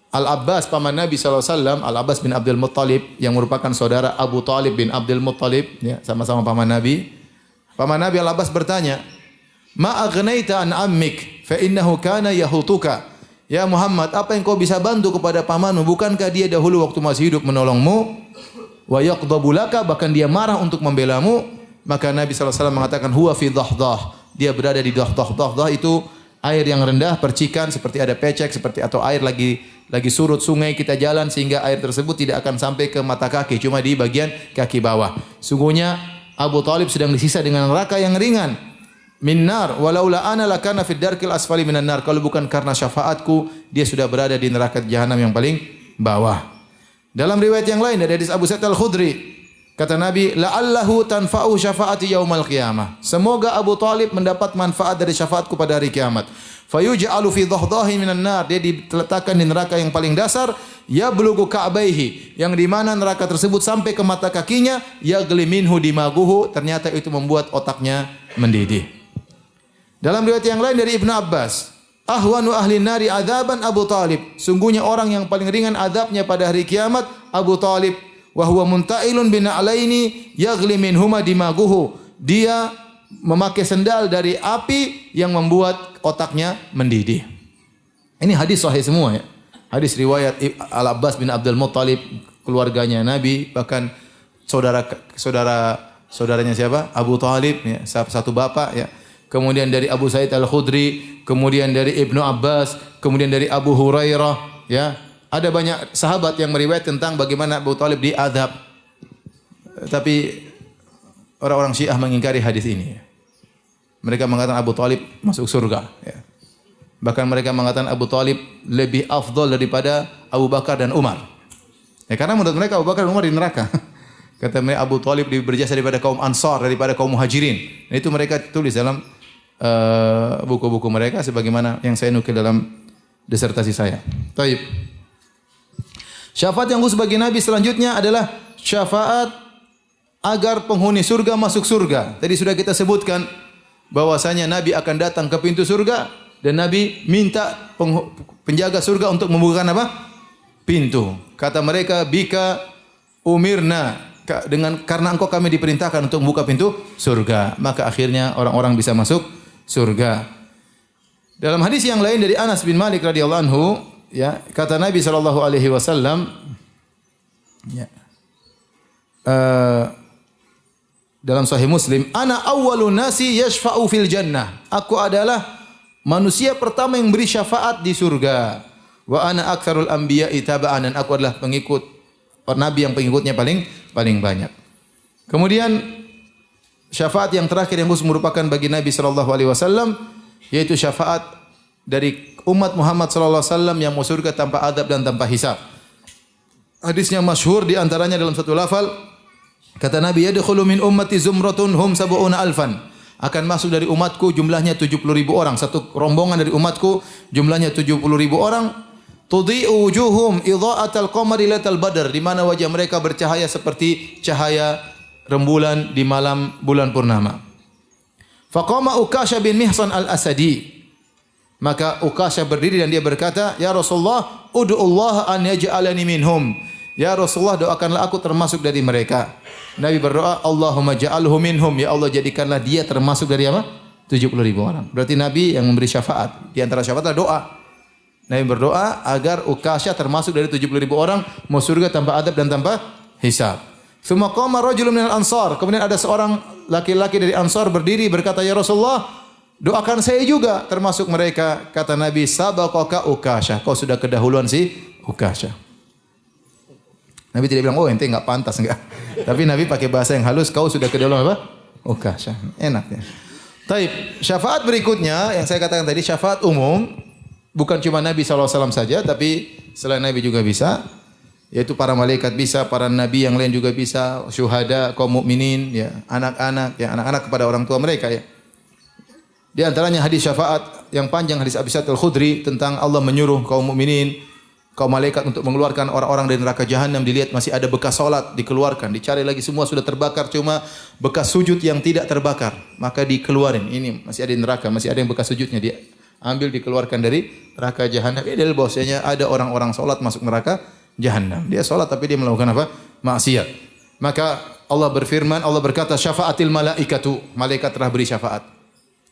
Al-Abbas paman Nabi sallallahu alaihi wasallam, Al-Abbas bin Abdul Muttalib yang merupakan saudara Abu Talib bin Abdul Muttalib, ya, sama-sama paman Nabi. Paman Nabi Al-Abbas bertanya, "Ma aghnaita an ammik fa innahu kana yahutuka." Ya Muhammad, apa yang kau bisa bantu kepada pamanmu? Bukankah dia dahulu waktu masih hidup menolongmu? Wa yaqdabu laka, bahkan dia marah untuk membelamu. Maka Nabi sallallahu alaihi wasallam mengatakan, "Huwa fi dhahdah." Dia berada di dhahdah. Dhahdah itu air yang rendah, percikan seperti ada pecek, seperti atau air lagi surut sungai, kita jalan sehingga air tersebut tidak akan sampai ke mata kaki, cuma di bagian kaki bawah. Sungguhnya Abu Talib sedang disisa dengan neraka yang ringan. Minnar walaula ana lakana fid darkil asfali minan nar. Kalau bukan karena syafaatku, dia sudah berada di neraka jahanam yang paling bawah. Dalam riwayat yang lain dari hadis Abu Sa'id Al-Khudri, kata Nabi, la'allahu tanfa'u syafaati yaumal qiyamah. Semoga Abu Talib mendapat manfaat dari syafaatku pada hari kiamat. Fayuj'alu fi dhahdahi minan nar. Dia diletakkan di neraka yang paling dasar, yablughu ka'baihi, yang di mana neraka tersebut sampai ke mata kakinya, yaghli minhu dimaguhu, ternyata itu membuat otaknya mendidih. Dalam riwayat yang lain dari Ibnu Abbas, ahwanu ahli nari adzaban Abu Talib. Sungguhnya orang yang paling ringan adabnya pada hari kiamat Abu Talib. Wa huwa munta'ilun bina'alaini yaghli minhuma dimaguhu. Dia memakai sendal dari api yang membuat otaknya mendidih. Ini hadis sahih semua, ya. Hadis riwayat Al-Abbas bin Abdul Muttalib, keluarganya Nabi, bahkan saudaranya siapa? Abu Talib, ya, satu bapak, ya. Kemudian dari Abu Sa'id Al-Khudri, kemudian dari Ibnu Abbas, kemudian dari Abu Hurairah, ya. Ada banyak sahabat yang meriwayat tentang bagaimana Abu Talib diadab. Tapi orang-orang Syiah mengingkari hadis ini. Mereka mengatakan Abu Talib masuk surga, ya. Bahkan mereka mengatakan Abu Talib lebih afdal daripada Abu Bakar dan Umar. Ya, karena menurut mereka Abu Bakar dan Umar di neraka. Kata mereka Abu Talib lebih berjasa daripada kaum Ansar, daripada kaum Muhajirin. Nah, itu mereka tulis dalam buku-buku mereka sebagaimana yang saya nukil dalam disertasi saya. Baik. Syafaat yang khusus bagi Nabi selanjutnya adalah syafaat agar penghuni surga masuk surga. Tadi sudah kita sebutkan bahwasanya Nabi akan datang ke pintu surga dan Nabi minta penjaga surga untuk membukakan apa? Pintu. Kata mereka, bika umirna, karena engkau kami diperintahkan untuk membuka pintu surga. Maka akhirnya orang-orang bisa masuk surga. Dalam hadis yang lain dari Anas bin Malik radhiyallahu anhu, ya, kata Nabi sallallahu alaihi wasallam, ya, dalam Sahih Muslim, ana awwalun nasi yashfa'u fil jannah. Aku adalah manusia pertama yang beri syafaat di surga. Wa ana aktsarul anbiya'i taba'an, dan aku adalah pengikut nabi yang pengikutnya paling banyak. Kemudian syafaat yang terakhir yang khusus merupakan bagi Nabi sallallahu alaihi wasallam, yaitu syafaat dari umat Muhammad sallallahu alaihi wasallam yang masuk surga tanpa adab dan tanpa hisab. Hadisnya masyhur, di antaranya dalam satu lafal kata Nabi, yadkhulu min ummati zumratun hum sab'una alfan. Akan masuk dari umatku jumlahnya 70.000 orang. Satu rombongan dari umatku jumlahnya 70.000 orang. Tudhi'u wujuhum idha'atal qamari lailatal badr, di mana wajah mereka bercahaya seperti cahaya rembulan di malam bulan purnama. Faqama Ukasha bin Mihsan al-Asadi. Maka Ukasha berdiri dan dia berkata, "Ya Rasulullah, ud'ullaha an yaj'alani minhum." Ya Rasulullah, doakanlah aku termasuk dari mereka. Nabi berdoa, Allahumma ja'alhu minhum, ya Allah jadikanlah dia termasuk dari apa? 70.000 orang. Berarti Nabi yang memberi syafaat. Di antara syafaat adalah doa. Nabi berdoa agar Ukasha termasuk dari 70.000 orang masuk surga tanpa adab dan tanpa hisab. Tsumma qama rajulun minal ansar. Kemudian ada seorang laki-laki dari Ansar berdiri berkata, "Ya Rasulullah, doakan saya juga termasuk mereka." Kata Nabi, "Sabaqaka Ukasha." Kau sudah kedahuluan si Ukasha. Nabi tidak bilang, "Oh, ente enggak pantas," enggak. Tapi Nabi pakai bahasa yang halus, "Kau sudah kedahuluan apa? Ukasha." Enak ya. Taib, syafaat berikutnya yang saya katakan tadi, syafaat umum. Bukan cuma Nabi SAW saja, tapi selain Nabi juga bisa. Yaitu para malaikat bisa, para nabi yang lain juga bisa, syuhada, kaum mukminin, ya, anak-anak kepada orang tua mereka, ya. Di antaranya hadis syafaat yang panjang, hadis Abi Sa'id Al-Khudri tentang Allah menyuruh kaum mukminin, kaum malaikat untuk mengeluarkan orang-orang dari neraka jahanam. Dilihat masih ada bekas salat, dikeluarkan. Dicari lagi semua sudah terbakar, cuma bekas sujud yang tidak terbakar, maka dikeluarin. Ini masih ada di neraka, masih ada yang bekas sujudnya, dia ambil dikeluarkan dari neraka jahanam. Ini adalah bahwasanya ada orang-orang salat masuk neraka jahanam. Dia salat tapi dia melakukan apa? Maksiat. Maka Allah berfirman, Allah berkata, "Syafa'atil malaikatu." Malaikat telah beri syafaat.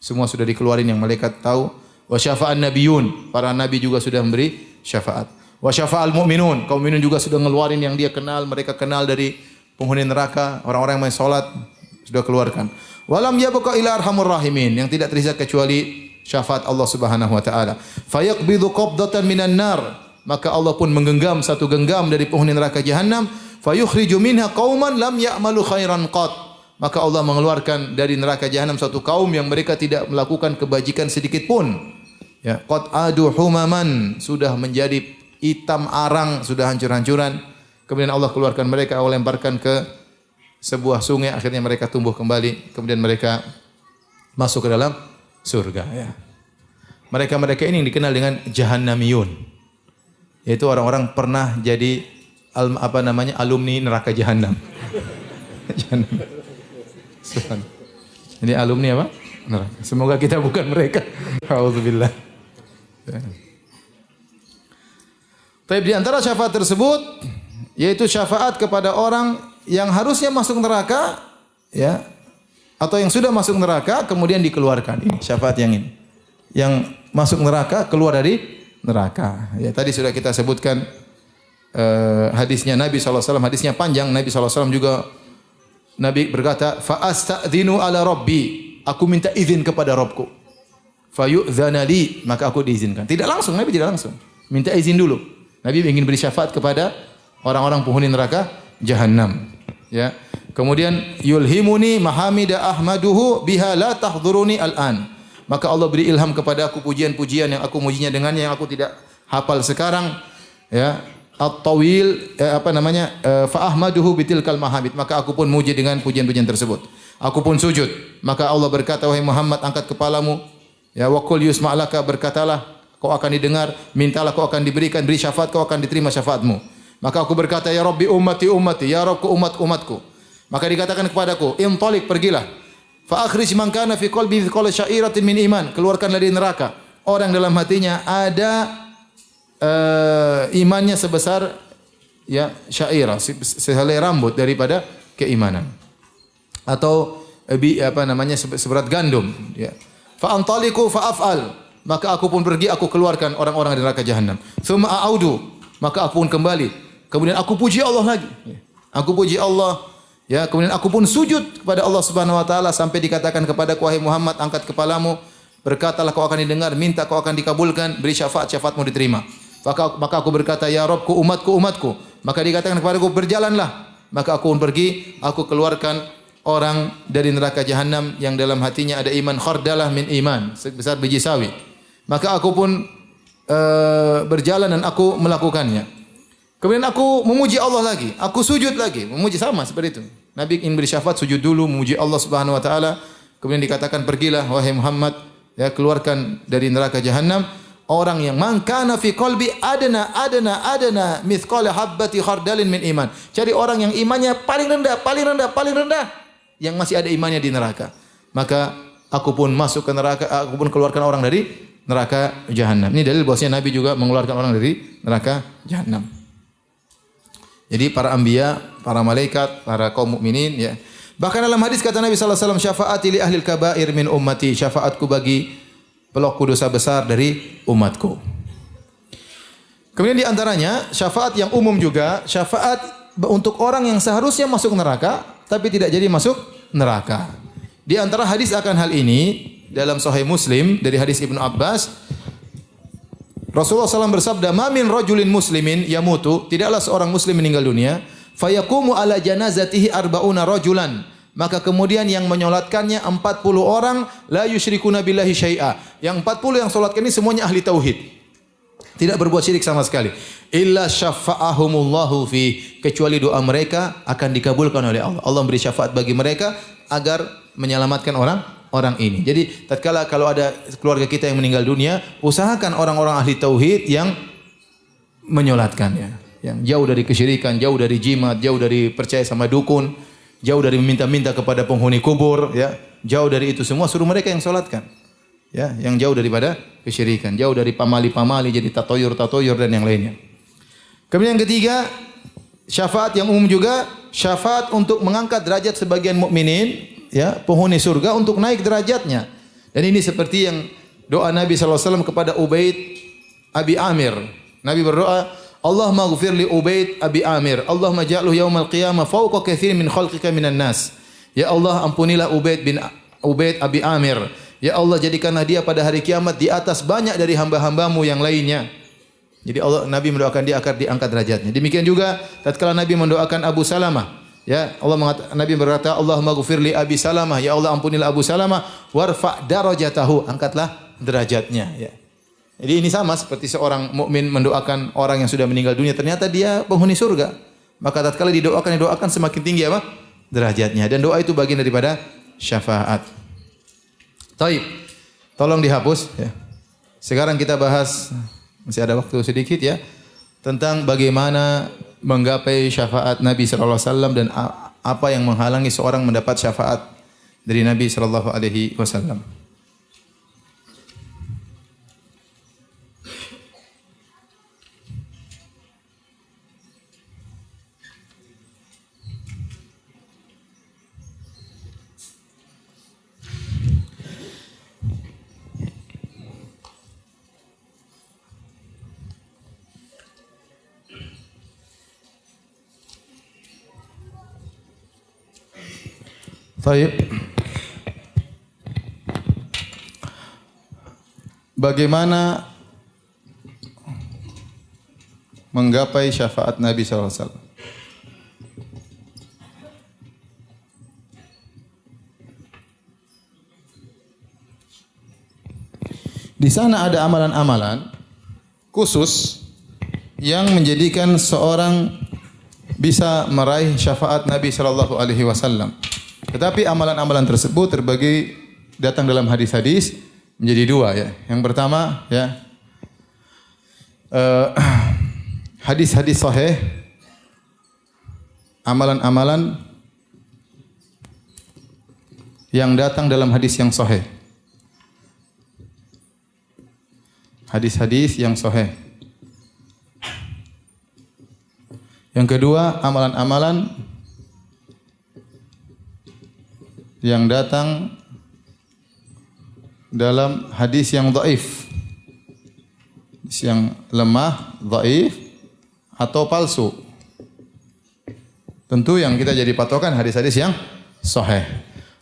Semua sudah dikeluarin yang malaikat tahu. Wa syafa'an nabiyun. Para nabi juga sudah memberi syafaat. Wa syafa'al mu'minun. Kaum mukminin juga sudah ngeluarin yang dia kenal, mereka kenal dari penghuni neraka, orang-orang yang salat sudah keluarkan. Walam yabqa ila arhamur rahimin. Yang tidak tersisa kecuali syafaat Allah Subhanahu wa taala. Fayaqbidu qabdatan minan nar. Maka Allah pun menggenggam satu genggam dari penghuni neraka jahanam, fayukhriju minha qauman lam ya'malu khairan qat. Maka Allah mengeluarkan dari neraka jahanam satu kaum yang mereka tidak melakukan kebajikan sedikit pun. Ya, qad adu humaman, sudah menjadi hitam arang, sudah hancur-hancuran. Kemudian Allah keluarkan mereka, Allah lemparkan ke sebuah sungai, akhirnya mereka tumbuh kembali, kemudian mereka masuk ke dalam surga, ya. Mereka-mereka ini yang dikenal dengan jahannamiyun. Yaitu orang-orang pernah jadi alumni neraka jahanam. Jadi alumni apa? Neraka. Semoga kita bukan mereka. Auzubillah. Tapi di antara syafaat tersebut yaitu syafaat kepada orang yang harusnya masuk neraka, ya, atau yang sudah masuk neraka kemudian dikeluarkan. Ini syafaat yang ini. Yang masuk neraka keluar dari neraka. Ya, tadi sudah kita sebutkan hadisnya Nabi SAW, hadisnya panjang. Nabi SAW juga, Nabi berkata, fa astadzinu ala rabbi, aku minta izin kepada Rabbku. Fa yu'dzana li, maka aku diizinkan. Tidak langsung, Nabi tidak langsung. Minta izin dulu. Nabi ingin beri syafaat kepada orang-orang penghuni neraka jahanam. Ya. Kemudian yulhimuni mahamida ahmaduhu biha la tahdhuruni al-an. Maka Allah beri ilham kepada aku pujian-pujian yang aku mujinya dengannya yang aku tidak hafal sekarang, ya. At-tawil fa ahmaduhu bitilkal mahamid. Maka aku pun muji dengan pujian-pujian tersebut. Aku pun sujud. Maka Allah berkata, wahai Muhammad, angkat kepalamu. Ya, wa qul yusma'laka, berkatalah kau akan didengar, mintalah kau akan diberikan, beri syafaat kau akan diterima syafaatmu. Maka aku berkata, ya Rabbi ummati ummati, ya Rabbku umat-umatku. Maka dikatakan kepadaku, "Intalik, pergilah. Fa akhrij man kana fi qalbi mithqala sya'iratin min iman." Keluarkanlah dari neraka orang dalam hatinya ada imannya sebesar ya syairah, sehelai rambut daripada keimanan. Atau seberat gandum, ya. Fa antaliqu fa af'al. Maka aku pun pergi, aku keluarkan orang-orang dari neraka jahanam. Tsumma a'udu, maka aku pun kembali. Kemudian aku puji Allah lagi. Aku puji Allah, ya, kemudian aku pun sujud kepada Allah Subhanahu wa taala sampai dikatakan kepada wahai Muhammad, angkat kepalamu, berkatalah kau akan didengar, minta kau akan dikabulkan, beri syafaat, syafaatmu diterima. Maka aku berkata, ya Rabbku, umatku. Maka dikatakan kepadaku, berjalanlah. Maka aku pun pergi, aku keluarkan orang dari neraka jahanam yang dalam hatinya ada iman khardalah min iman, sebesar biji sawi. Maka aku pun berjalan dan aku melakukannya. Kemudian aku memuji Allah lagi, aku sujud lagi, memuji sama seperti itu. Nabi ingin beri syafaat, sujud dulu, memuji Allah Subhanahu wa taala. Kemudian dikatakan, pergilah wahai Muhammad, ya, keluarkan dari neraka jahanam orang yang man kana fi qalbi adna mithqala habbati khardalin min iman. Cari orang yang imannya paling rendah yang masih ada imannya di neraka. Maka aku pun masuk ke neraka, aku pun keluarkan orang dari neraka jahanam. Ini dalil bahwasanya Nabi juga mengeluarkan orang dari neraka jahanam. Jadi para anbiya, para malaikat, para kaum mukminin, ya. Bahkan dalam hadis kata Nabi sallallahu alaihi wasallam, syafaati li ahlil kabair min ummati, syafaatku bagi pelaku dosa besar dari umatku. Kemudian di antaranya syafaat yang umum juga, syafaat untuk orang yang seharusnya masuk neraka tapi tidak jadi masuk neraka. Di antara hadis akan hal ini dalam Sahih Muslim dari hadis Ibnu Abbas, Rasulullah SAW bersabda, "Ma min rajulin muslimin yamutu," tidaklah seorang muslim meninggal dunia, "fayaqumu ala janazatihi arba'una rajulan." Maka kemudian yang menyolatkannya 40 orang, la yusyrikuna billahi syai'a. Yang 40 yang solatkan ini semuanya ahli tauhid. Tidak berbuat syirik sama sekali. Illa syafa'ahumullahu fi, kecuali doa mereka akan dikabulkan oleh Allah. Allah memberi syafaat bagi mereka agar menyelamatkan orang ini. Jadi tatkala kalau ada keluarga kita yang meninggal dunia, usahakan orang-orang ahli tauhid yang menyolatkannya. Yang jauh dari kesyirikan, jauh dari jimat, jauh dari percaya sama dukun, jauh dari meminta-minta kepada penghuni kubur, ya. Jauh dari itu semua, suruh mereka yang solatkan. Ya, yang jauh daripada kesyirikan, jauh dari pamali-pamali jadi tatoyur dan yang lainnya. Kemudian yang ketiga, syafaat yang umum juga, syafaat untuk mengangkat derajat sebagian mukminin, ya, penghuni surga untuk naik derajatnya. Dan ini seperti yang doa Nabi sallallahu alaihi wasallam kepada Ubaid Abi Amir. Nabi berdoa, Allahumma ghfir li Ubaid Abi Amir, Allahumma ja'alhu yaumal qiyamah fawqa katsirin min khalqika minan nas. Ya Allah, ampunilah Ubaid Abi Amir. Ya Allah, jadikanlah dia pada hari kiamat di atas banyak dari hamba-hambamu yang lainnya. Jadi Nabi mendoakan dia agar diangkat derajatnya. Demikian juga tatkala Nabi mendoakan Abu Salamah, ya, Nabi berkata, Allahumma ghfir li Abi Salamah, ya Allah ampunilah Abu Salamah, warfa' darajatahu, angkatlah derajatnya, ya. Jadi ini sama seperti seorang mukmin mendoakan orang yang sudah meninggal dunia, ternyata dia penghuni surga. Maka tatkala didoakan semakin tinggi apa? Derajatnya. Dan doa itu bagian daripada syafaat. Taib. Tolong dihapus, ya. Sekarang kita bahas, masih ada waktu sedikit, ya, tentang bagaimana menggapai syafaat Nabi sallallahu alaihi wasallam dan apa yang menghalangi seorang mendapat syafaat dari Nabi sallallahu alaihi wasallam. Baik. Bagaimana menggapai syafaat Nabi sallallahu alaihi wasallam? Di sana ada amalan-amalan khusus yang menjadikan seorang bisa meraih syafaat Nabi sallallahu alaihi wasallam. Tetapi amalan-amalan tersebut terbagi datang dalam hadis-hadis menjadi dua, ya. Yang pertama, ya, hadis-hadis sahih, amalan-amalan yang datang dalam hadis yang sahih. Hadis-hadis yang sahih. Yang kedua, amalan-amalan yang datang dalam hadis yang dhaif. Hadis yang lemah, dhaif atau palsu. Tentu yang kita jadi patokan hadis-hadis yang sahih.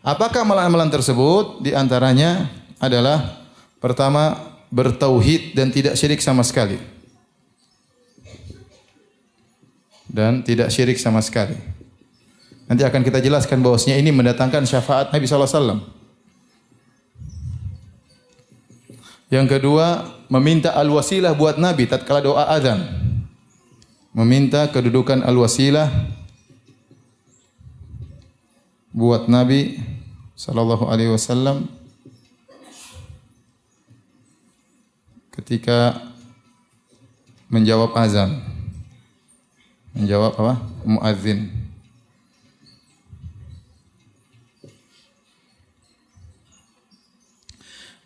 Apakah amalan-amalan tersebut? Di antaranya adalah pertama, bertauhid dan tidak syirik sama sekali. Dan tidak syirik sama sekali. Nanti akan kita jelaskan bahwasanya ini mendatangkan syafaat Nabi sallallahu alaihi wasallam. Yang kedua, meminta al-wasilah buat Nabi tatkala doa azan. Meminta kedudukan al-wasilah buat Nabi sallallahu alaihi wasallam ketika menjawab azan. Menjawab apa? Muadzin.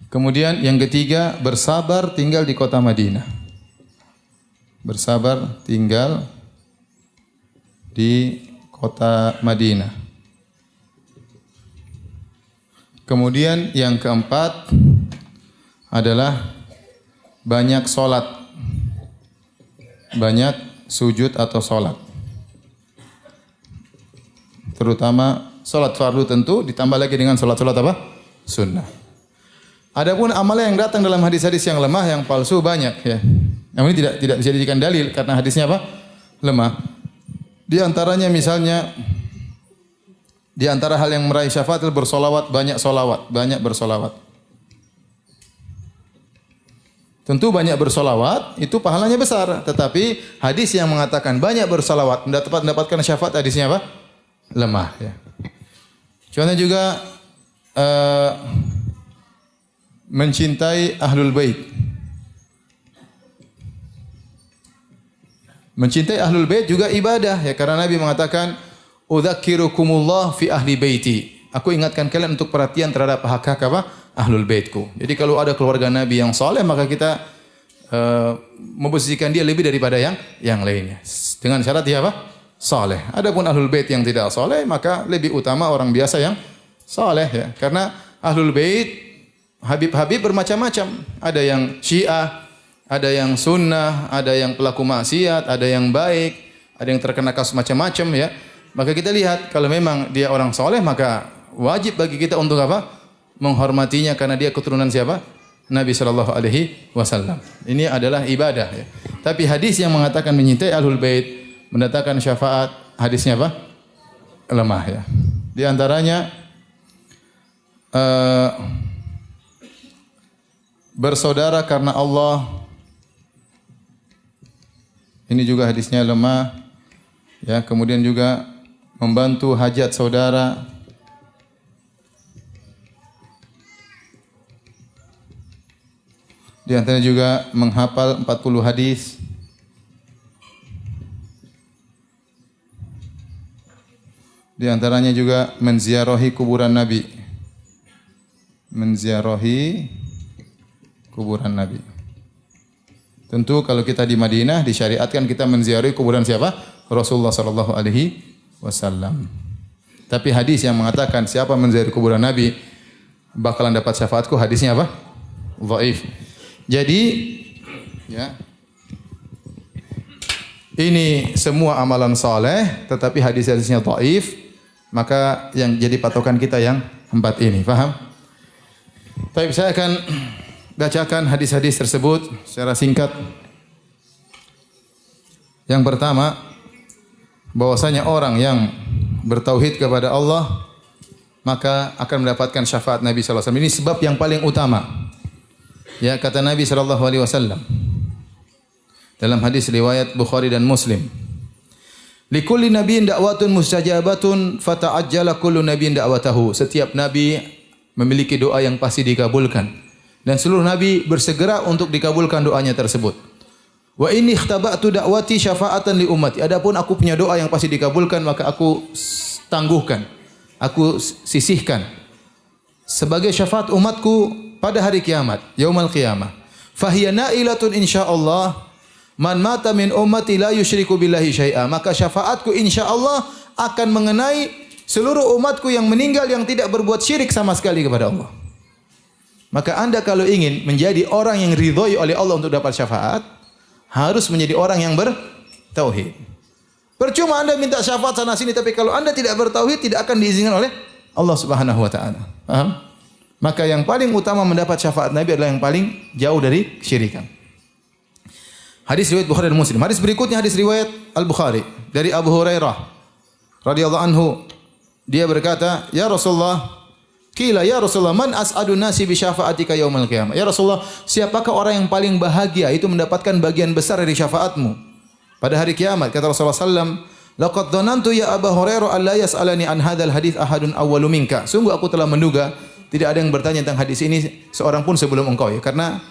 Kemudian yang ketiga, bersabar tinggal di kota Madinah. Bersabar tinggal di kota Madinah. Kemudian yang keempat adalah banyak solat, banyak sujud atau solat. Terutama solat fardu tentu, ditambah lagi dengan solat-solat apa? Sunnah. Adapun amalan yang datang dalam hadis-hadis yang lemah, yang palsu banyak ya. Namun ini tidak bisa dijadikan dalil karena hadisnya apa? Lemah. Di antaranya misalnya, di antara hal yang meraih syafaat adalah bersolawat, banyak bersolawat. Tentu banyak bersolawat itu pahalanya besar, tetapi hadis yang mengatakan banyak bersolawat mendapatkan syafaat hadisnya apa? Lemah. Ya. Contohnya juga mencintai ahlul bait. Mencintai ahlul bait juga ibadah ya, karena Nabi mengatakan udzakirukumullah fi ahli baiti. Aku ingatkan kalian untuk perhatian terhadap hak-hak apa? Ahlul baitku. Jadi kalau ada keluarga Nabi yang saleh, maka kita memposisikan dia lebih daripada yang lainnya. Dengan syarat dia apa? Saleh. Adapun ahlul bait yang tidak saleh, maka lebih utama orang biasa yang saleh ya. Karena ahlul bait Habib-habib bermacam-macam. Ada yang Syiah, ada yang Sunnah, ada yang pelaku maksiat, ada yang baik, ada yang terkena kasus macam-macam ya. Maka kita lihat kalau memang dia orang soleh, maka wajib bagi kita untuk apa? Menghormatinya karena dia keturunan siapa? Nabi sallallahu alaihi wasallam. Ini adalah ibadah ya. Tapi hadis yang mengatakan menyintai ahlul bait mendatangkan syafaat, hadisnya apa? Lemah ya. Di antaranya bersaudara karena Allah. Ini juga hadisnya lemah. Ya, kemudian juga membantu hajat saudara. Di antaranya juga menghafal 40 hadis. Di antaranya juga menziarahi kuburan Nabi. Menziarahi kuburan Nabi. Tentu kalau kita di Madinah disyariatkan kita menziarahi kuburan siapa? Rasulullah sallallahu alaihi wasallam. Tapi hadis yang mengatakan siapa menziarahi kuburan Nabi bakalan dapat syafaatku, hadisnya apa? Dhaif. Jadi ya, ini semua amalan saleh tetapi hadis-hadisnya dhaif, maka yang jadi patokan kita yang 4 ini, paham? Baik, saya akan bacakan hadis-hadis tersebut secara singkat. Yang pertama, bahwasanya orang yang bertauhid kepada Allah maka akan mendapatkan syafaat Nabi sallallahu alaihi wasallam. Ini sebab yang paling utama. Ya, kata Nabi sallallahu alaihi wasallam dalam hadis riwayat Bukhari dan Muslim. Likulli nabiyyin da'watun mustajabatun fata'ajjala kullu nabiyyin da'watahu. Setiap nabi memiliki doa yang pasti dikabulkan. Dan seluruh nabi bersegera untuk dikabulkan doanya tersebut. Wa inni ikhtaba'tu da'wati syafa'atan li ummati. Adapun aku punya doa yang pasti dikabulkan, maka aku tangguhkan. Aku sisihkan sebagai syafaat umatku pada hari kiamat, yaumul qiyamah. Fahiya nailatun insyaallah man mata min ummati la yusyriku billahi syai'a. Maka syafaatku insyaallah akan mengenai seluruh umatku yang meninggal yang tidak berbuat syirik sama sekali kepada Allah. Maka Anda kalau ingin menjadi orang yang ridhoi oleh Allah untuk dapat syafaat, harus menjadi orang yang bertauhid. Percuma Anda minta syafaat sana sini, tapi kalau Anda tidak bertauhid, tidak akan diizinkan oleh Allah Subhanahu wa taala. Paham? Maka yang paling utama mendapat syafaat Nabi adalah yang paling jauh dari kesyirikan. Hadis riwayat Bukhari dan Muslim. Hadis berikutnya hadis riwayat Al-Bukhari dari Abu Hurairah radhiyallahu anhu. Dia berkata, "Ya Rasulullah, qila ya Rasulullah, man as'adun nasi bi syafaatika yaumil qiyamah?" Ya Rasulullah, siapakah orang yang paling bahagia itu mendapatkan bagian besar dari syafaatmu pada hari kiamat? Kata Rasulullah sallam, "Laqad dhanantu ya Abu Hurairah alla yas'alani an hadzal hadits ahadun awwalu minka." Sungguh aku telah menduga tidak ada yang bertanya tentang hadis ini seorang pun sebelum engkau, ya. Karena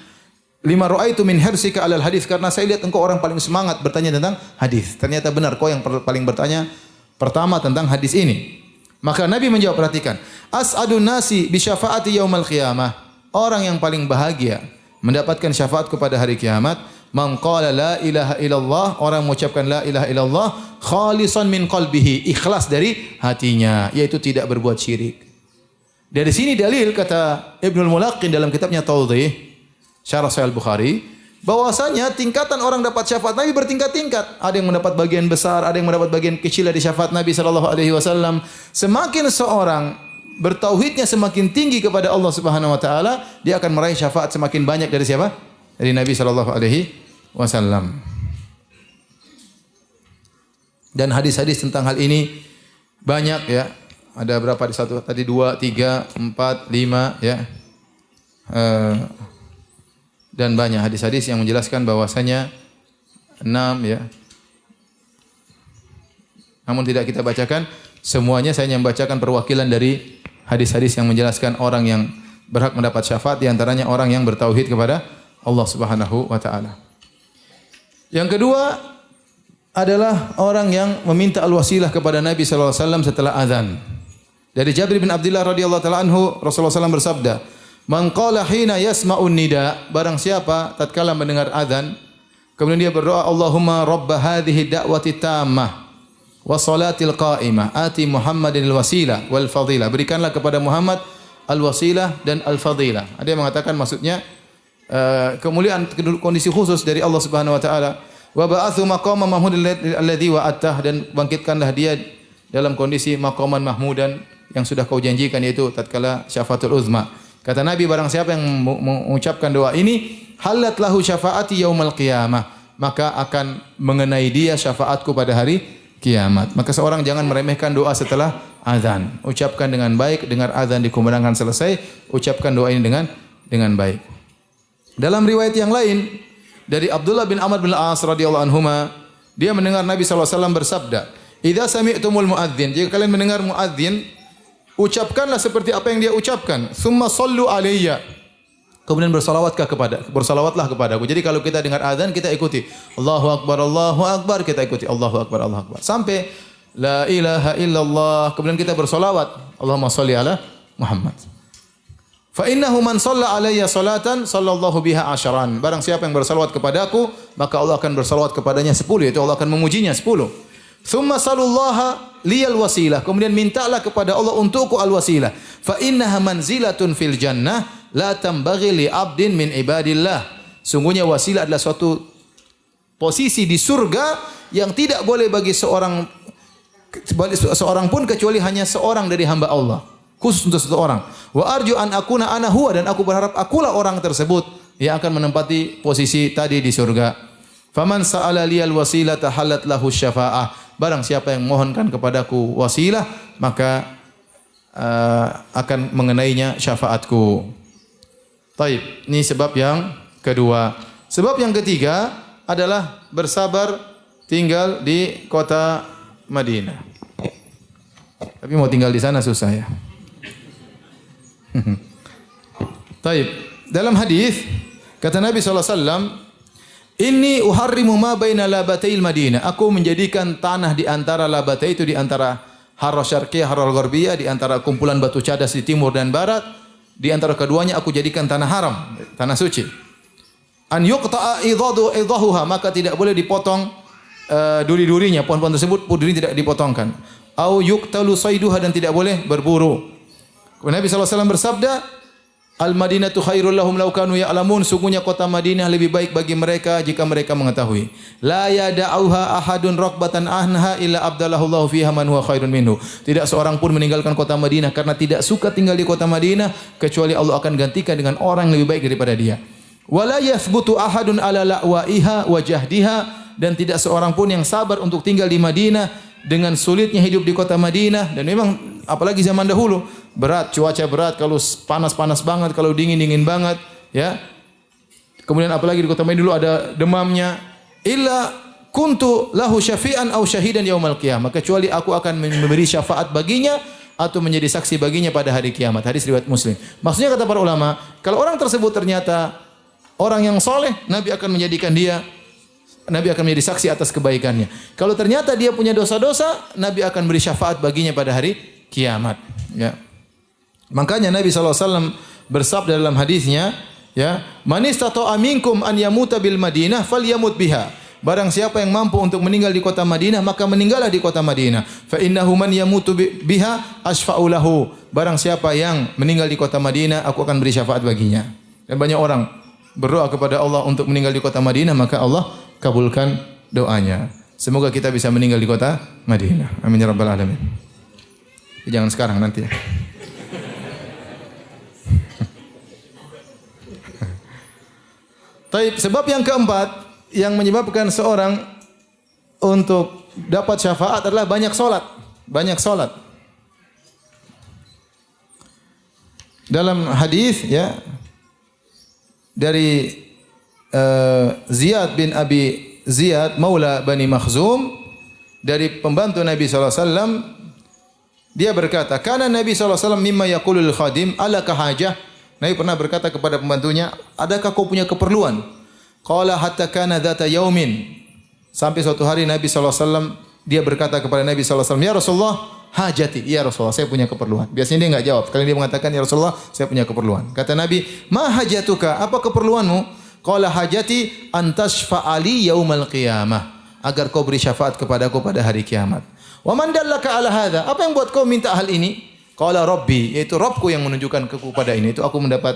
lima ra'aitu min hirsika 'alal hadis, karena saya lihat engkau orang paling semangat bertanya tentang hadis. Ternyata benar kau yang paling bertanya pertama tentang hadis ini. Maka Nabi menjawab, perhatikan, as'adun nasi bi syafaati yaumil qiyamah. Orang yang paling bahagia mendapatkan syafaatku pada hari kiamat, man qala la ilaha illallah, orang mengucapkan la ilaha illallah khalisan min qalbihi, ikhlas dari hatinya, yaitu tidak berbuat syirik. Dari sini dalil, kata Ibnul Mulaqqin dalam kitabnya Tawdhih Syarah Sahih Al-Bukhari, bahwasanya tingkatan orang dapat syafaat Nabi bertingkat-tingkat. Ada yang mendapat bagian besar, ada yang mendapat bagian kecil dari syafaat Nabi sallallahu alaihi wasallam. Semakin seorang bertauhidnya semakin tinggi kepada Allah Subhanahu wa taala, dia akan meraih syafaat semakin banyak dari siapa? Dari Nabi sallallahu alaihi wasallam. Dan hadis-hadis tentang hal ini banyak, ya. Ada berapa di satu? Tadi 2, 3, 4, 5, ya. Dan banyak hadis-hadis yang menjelaskan bahwasanya 6, ya. Namun tidak kita bacakan semuanya, saya hanya membacakan perwakilan dari hadis-hadis yang menjelaskan orang yang berhak mendapat syafaat, di antaranya orang yang bertauhid kepada Allah Subhanahu wa taala. Yang kedua adalah orang yang meminta al-wasilah kepada Nabi sallallahu alaihi wasallam setelah azan. Dari Jabir bin Abdullah radhiyallahu taala anhu, Rasulullah SAW bersabda, "Man qala hina yasma'un nida," barang siapa tatkala mendengar azan kemudian dia berdoa, "Allahumma rabb hadhihi da'wati tammah wa salatil qa'imah, ati Muhammadin al-wasilah wal fadilah." Berikanlah kepada Muhammad al-wasilah dan al-fadilah. Ada yang mengatakan maksudnya kemuliaan kondisi khusus dari Allah Subhanahu wa taala. Wa ba'athu maqaman mahmudan alladhi wa'attah, dan bangkitkanlah dia dalam kondisi maqaman mahmudan yang sudah kau janjikan, yaitu tatkala syafaatul uzma. Kata Nabi, barang siapa yang mengucapkan doa ini, halat lahu syafaati yaumil qiyamah, maka akan mengenai dia syafaatku pada hari kiamat. Maka seorang jangan meremehkan doa setelah azan. Ucapkan dengan baik, dengar azan dikumandangkan selesai, ucapkan doa ini dengan baik. Dalam riwayat yang lain dari Abdullah bin Amr bin Al-As radhiyallahu anhuma, dia mendengar Nabi sallallahu alaihi wasallam bersabda, "Idza sami'tumul muadzin," jika kalian mendengar muadzin, ucapkanlah seperti apa yang dia ucapkan. "Tsumma shallu alayya," kemudian bersalawatlah kepadaku. Jadi kalau kita dengar azan, kita ikuti Allahu akbar, kita ikuti Allahu akbar, Allahu akbar, sampai la ilaha illallah, kemudian kita bersalawat, Allahumma shalli ala Muhammad. Fa innahu man shalla alayya salatan sallallahu biha asharan. Barang siapa yang bersalawat kepadaku, maka Allah akan bersalawat kepadanya 10, yaitu Allah akan memujinya 10. Tsumma salullaha liyal wasilah, kemudian mintalah kepada Allah untukku al-wasilah. Fa innaha manzilatun fil jannah la tambaghi li 'abdin min ibadillah. Sungguhnya wasilah adalah suatu posisi di surga yang tidak boleh bagi seorang pun kecuali hanya seorang dari hamba Allah. Khusus untuk satu orang. Wa arju an akuna ana huwa, dan aku berharap akulah orang tersebut yang akan menempati posisi tadi di surga. Faman sa'ala liyal wasilata halat lahu syafa'ah. Barang siapa yang mohonkan kepadaku wasilah, maka akan mengenainya syafaatku. Taib, ini sebab yang kedua. Sebab yang ketiga adalah bersabar tinggal di kota Madinah. Tapi mau tinggal di sana susah, ya. Taib. Dalam hadis kata Nabi SAW, "Inni uharrimu ma baina labatayil Madinah." Aku menjadikan tanah di antara labatay, itu di antara Harra Syarqiyah, Harra Gharbiyah, di antara kumpulan batu cadas di timur dan barat. di antara keduanya aku jadikan tanah haram, tanah suci. An yuqta'a idahuha, maka tidak boleh dipotong duri-durinya, pohon-pohon tersebut duri tidak dipotongkan. Au yuqtalu sayduha, dan tidak boleh berburu. Nabi SAW bersabda, Al-Madinatu khairul lahum law kanu ya'lamun, sungguhnya kota Madinah lebih baik bagi mereka jika mereka mengetahui. La yada'uha ahadun raqbatan anha illa abdalahu Allahu fiha man huwa khairun minhu. Tidak seorang pun meninggalkan kota Madinah karena tidak suka tinggal di kota Madinah kecuali Allah akan gantikan dengan orang yang lebih baik daripada dia. Wala yathbutu ahadun ala la'waiha wa jahdiha, dan tidak seorang pun yang sabar untuk tinggal di Madinah dengan sulitnya hidup di kota Madinah. Dan memang apalagi zaman dahulu berat, cuaca berat, kalau panas-panas banget, kalau dingin-dingin banget, ya. Kemudian apalagi di kota Madinah dulu ada demamnya. Illa kuntu lahu syafi'an aw syahidan yaumal qiyamah, kecuali aku akan memberi syafaat baginya atau menjadi saksi baginya pada hari kiamat. Hadis riwayat Muslim. Maksudnya kata para ulama, kalau orang tersebut ternyata orang yang soleh, Nabi akan menjadi saksi atas kebaikannya. Kalau ternyata dia punya dosa-dosa, Nabi akan beri syafaat baginya pada hari kiamat. Ya. Makanya Nabi SAW bersabda dalam hadisnya, ya, man istata'a minkum an yamuta bil Madinah falyamut biha. Barang siapa yang mampu untuk meninggal di kota Madinah, maka meninggallah di kota Madinah. Fa innahu man yamutu biha asfa'u lahu. Barang siapa yang meninggal di kota Madinah, aku akan beri syafaat baginya. Dan banyak orang berdoa kepada Allah untuk meninggal di kota Madinah, maka Allah kabulkan doanya. Semoga kita bisa meninggal di kota Madinah. Amin ya rabbal alamin. Jangan sekarang, nanti ya. Taib, sebab yang keempat yang menyebabkan seorang untuk dapat syafaat adalah banyak solat. Banyak solat. Dalam hadis, ya, dari Ziyad bin Abi Ziyad Maula Bani Makhzum, dari pembantu Nabi SAW, dia berkata, kana Nabi SAW mimma yaqulul khadim alaka hajah. Nabi pernah berkata kepada pembantunya, adakah kau punya keperluan? Qala hatta kana dhata yaumin. Sampai suatu hari Nabi SAW, dia berkata kepada Nabi SAW, ya Rasulullah, hajati. Ya Rasulullah, saya punya keperluan. Biasanya dia enggak jawab. Sekali dia mengatakan, ya Rasulullah, saya punya keperluan. Kata Nabi, ma hajatuka? Apa keperluanmu? Qala hajati antashfa'ali yaumal qiyamah. Agar kau beri syafaat kepadaku pada hari kiamat. Wa man dallaka ala hadha? Apa yang buat kau minta hal ini? Qala Rabbi, yaitu Rabbku yang menunjukkan kepada ini. Itu aku mendapat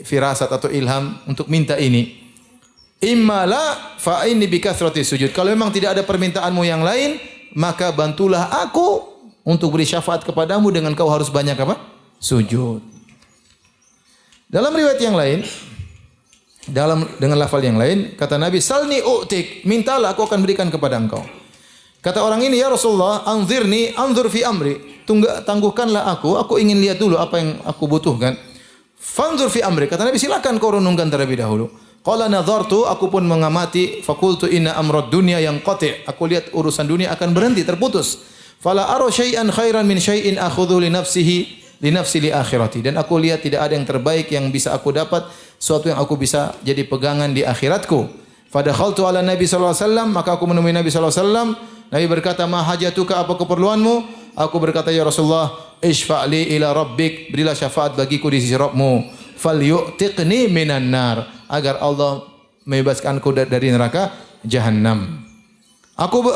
firasat atau ilham untuk minta ini. Imma la fa inni bi kathrati sujud. Kalau memang tidak ada permintaanmu yang lain, maka bantulah aku untuk beri syafaat kepadamu dengan kau harus banyak apa? Sujud. Dalam riwayat yang lain, dengan lafal yang lain, kata Nabi, salni u'tik, mintalah aku akan berikan kepada engkau. Kata orang ini, ya Rasulullah, anzirni anzur fi amri. Tangguhkanlah aku ingin lihat dulu apa yang aku butuhkan. Fanzur fi amri. Kata Nabi, silakan kau renungkan terlebih dahulu. Qala nadhartu, aku pun mengamati, faqultu inna amrad dunya yanqati'. Aku lihat urusan dunia akan berhenti, terputus. Fala ara syai'an khairan min syai'in akhudhu li nafsi li akhirati. Dan aku lihat tidak ada yang terbaik yang bisa aku dapat, suatu yang aku bisa jadi pegangan di akhiratku. Fadakhaltu ala Nabi sallallahu alaihi wasallam, maka aku menemui Nabi sallallahu alaihi wasallam. Nabi berkata, ma hajatuka, apa keperluanmu? Aku berkata, ya Rasulullah, ishfa'li ila rabbik, berilah syafaat bagiku di sisi Rabbmu. Falyu'tiqni minan nar, agar Allah membebaskanku dari neraka Jahannam.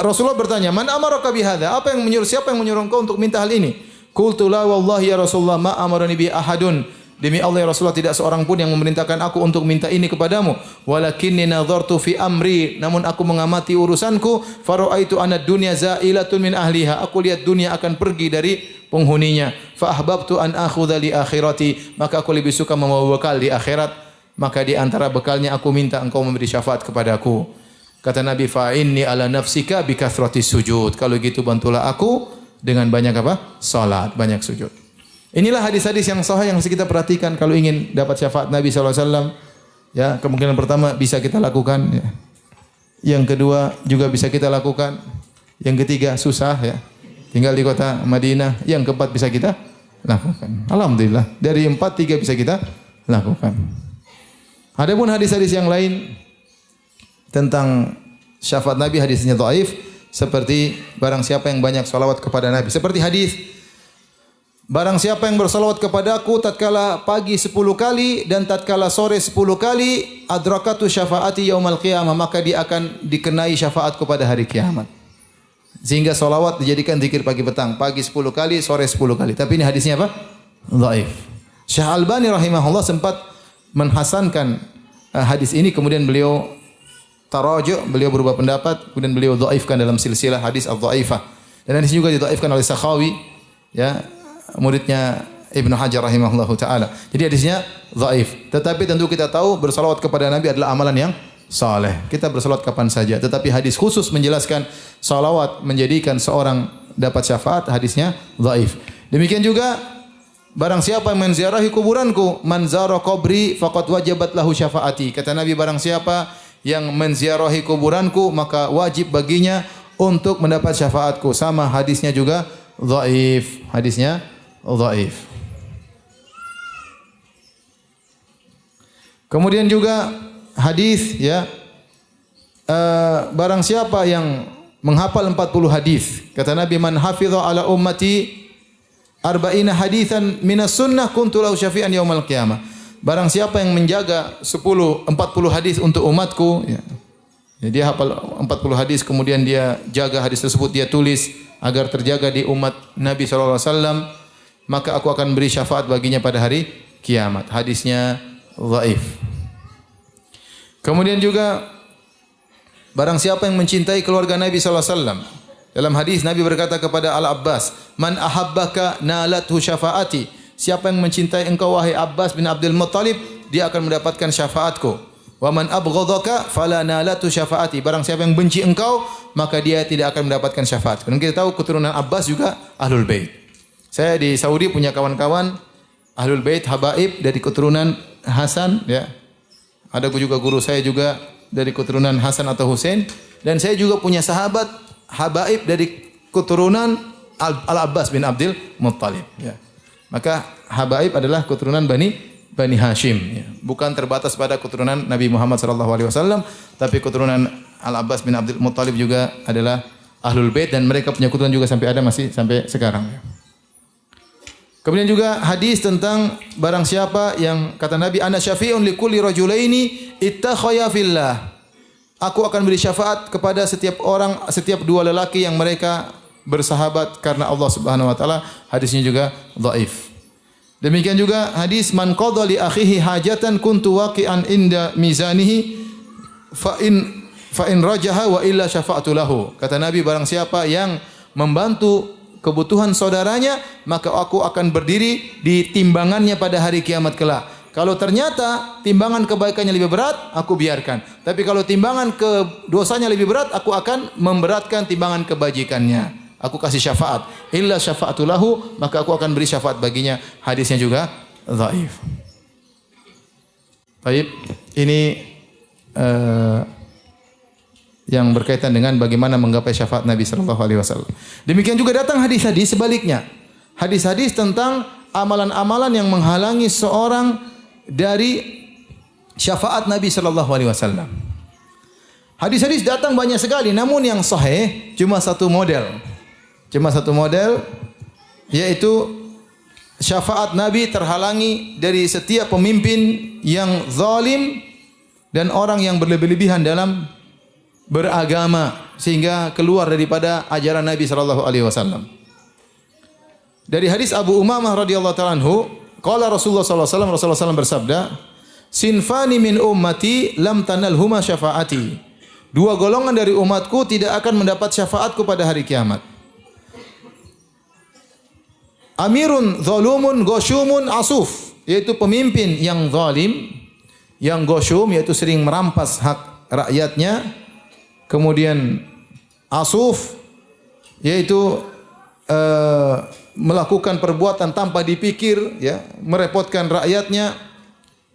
Rasulullah bertanya, man amaraka bihadza? Siapa yang menyuruh engkau untuk minta hal ini? Qultu la wallahi ya Rasulullah ma amarani bi ahadun. Demi Allah ya Rasulullah, tidak seorang pun yang memerintahkan aku untuk minta ini kepadamu. Walakinni nadhartu fi amri, namun aku mengamati urusanku. Fara'aitu anad dunya za'ilatun min ahliha. Aku lihat dunia akan pergi dari penghuninya. Fa ahbabtu an akhudha li akhirati, maka aku lebih suka membawa bekal di akhirat. Maka di antara bekalnya aku minta engkau memberi syafaat kepadaku. Kata Nabi, fa inni ala nafsika bi kathrati sujud. Kalau gitu bantulah aku dengan banyak apa? Salat, banyak sujud. Inilah hadis-hadis yang sahih yang harus kita perhatikan kalau ingin dapat syafaat Nabi SAW. Ya, kemungkinan pertama bisa kita lakukan. Ya. Yang kedua juga bisa kita lakukan. Yang ketiga susah, ya. Tinggal di kota Madinah. Yang keempat bisa kita lakukan. Alhamdulillah. Dari 4, 3 bisa kita lakukan. Adapun hadis-hadis yang lain tentang syafaat Nabi, hadisnya dhaif. Seperti barang siapa yang banyak salawat kepada Nabi. Seperti hadis Barang siapa yang bersalawat kepadaku tatkala pagi 10 kali dan tatkala sore 10 kali, adrakatu syafaati yaumal qiyamah, maka dia akan dikenai syafaatku pada hari kiamat. Sehingga salawat dijadikan zikir pagi petang, pagi 10 kali, sore 10 kali. Tapi ini hadisnya apa? Dhaif. Syekh Albani rahimahullah sempat menhasankan hadis ini, kemudian beliau taraja', beliau berubah pendapat, kemudian beliau dhaifkan dalam silsilah hadis adh-dhaifah. Dan hadis juga didhaifkan oleh Sakhawi, ya, muridnya Ibnu Hajar rahimahullahu taala. Jadi hadisnya dhaif. Tetapi tentu kita tahu bersalawat kepada Nabi adalah amalan yang saleh. Kita bersalawat kapan saja. Tetapi hadis khusus menjelaskan salawat menjadikan seorang dapat syafaat, hadisnya dhaif. Demikian juga barang siapa yang menziarahi kuburanku, man zara qabri faqad wajabat lahu syafaati. Kata Nabi, barang siapa yang menziarahi kuburanku maka wajib baginya untuk mendapat syafaatku. Sama hadisnya juga dhaif. Hadisnya dhaif. Kemudian juga hadis, ya, barang siapa yang menghafal 40 hadis, kata Nabi, man hafidha ala ummati arba'ina haditsan minas sunnah kuntu lahu syafi'an yaumal qiyamah. Barang siapa yang menjaga 40 hadis untuk umatku, ya. Ya, dia hafal 40 hadis, kemudian dia jaga hadis tersebut, dia tulis agar terjaga di umat Nabi sallallahu alaihi wasallam, maka aku akan beri syafaat baginya pada hari kiamat. Hadisnya dhaif. Kemudian juga barang siapa yang mencintai keluarga Nabi sallallahu alaihi wasallam, dalam hadis Nabi berkata kepada Al-Abbas, "Man ahabbaka nalathu syafaati." Siapa yang mencintai engkau wahai Abbas bin Abdul Muttalib, dia akan mendapatkan syafaatku. Wa man abghadaka fala nalathu syafaati. Barang siapa yang benci engkau, maka dia tidak akan mendapatkan syafaat. Dan kita tahu keturunan Abbas juga Ahlul Bait. Saya di Saudi punya kawan-kawan Ahlul Bait, habaib dari keturunan Hasan, ya. Ada juga guru saya juga dari keturunan Hasan atau Husain, dan saya juga punya sahabat habaib dari keturunan Al-Abbas bin Abdul Muttalib, ya. Maka habaib adalah keturunan Bani Hashim, ya. Bukan terbatas pada keturunan Nabi Muhammad sallallahu alaihi wasallam, tapi keturunan Al-Abbas bin Abdul Muttalib juga adalah Ahlul Bait, dan mereka punya keturunan juga sampai ada, masih sampai sekarang, ya. Kemudian juga hadis tentang barang siapa yang kata Nabi, ana syafi'un likulli rajulaini ittakhaya fillah. Aku akan beri syafaat kepada setiap orang, setiap dua lelaki yang mereka bersahabat karena Allah Subhanahu wa taala. Hadisnya juga dhaif. Demikian juga hadis man qadha li akhihi hajatan kuntu waqi'an inda mizanihi fa in rajaha wa illa syafa'tu lahu. Kata Nabi, barang siapa yang membantu kebutuhan saudaranya, maka aku akan berdiri di timbangannya pada hari kiamat kelak. Kalau ternyata timbangan kebaikannya lebih berat, aku biarkan. Tapi kalau timbangan dosanya lebih berat, aku akan memberatkan timbangan kebajikannya. Aku kasih syafaat. Illa syafa'tu lahu, maka aku akan beri syafaat baginya. Hadisnya juga dhaif. Baik, ini yang berkaitan dengan bagaimana menggapai syafaat Nabi sallallahu alaihi wasallam. Demikian juga datang hadis-hadis sebaliknya. Hadis-hadis tentang amalan-amalan yang menghalangi seorang dari syafaat Nabi sallallahu alaihi wasallam. Hadis-hadis datang banyak sekali, namun yang sahih cuma satu model. Cuma satu model, yaitu syafaat Nabi terhalangi dari setiap pemimpin yang zalim dan orang yang berlebih-lebihan dalam beragama sehingga keluar daripada ajaran Nabi sallallahu alaihi wasallam. Dari hadis Abu Umamah radhiyallahu ta'ala anhu, qala Rasulullah sallallahu alaihi wasallam, Rasulullah SAW bersabda, "Sinfani min ummati lam tanalhuma syafaati." Dua golongan dari umatku tidak akan mendapat syafaatku pada hari kiamat. Amirun zalumun ghasyumun asuf, yaitu pemimpin yang zalim, yang ghasyum, yaitu sering merampas hak rakyatnya. Kemudian asuf, yaitu melakukan perbuatan tanpa dipikir, ya, merepotkan rakyatnya.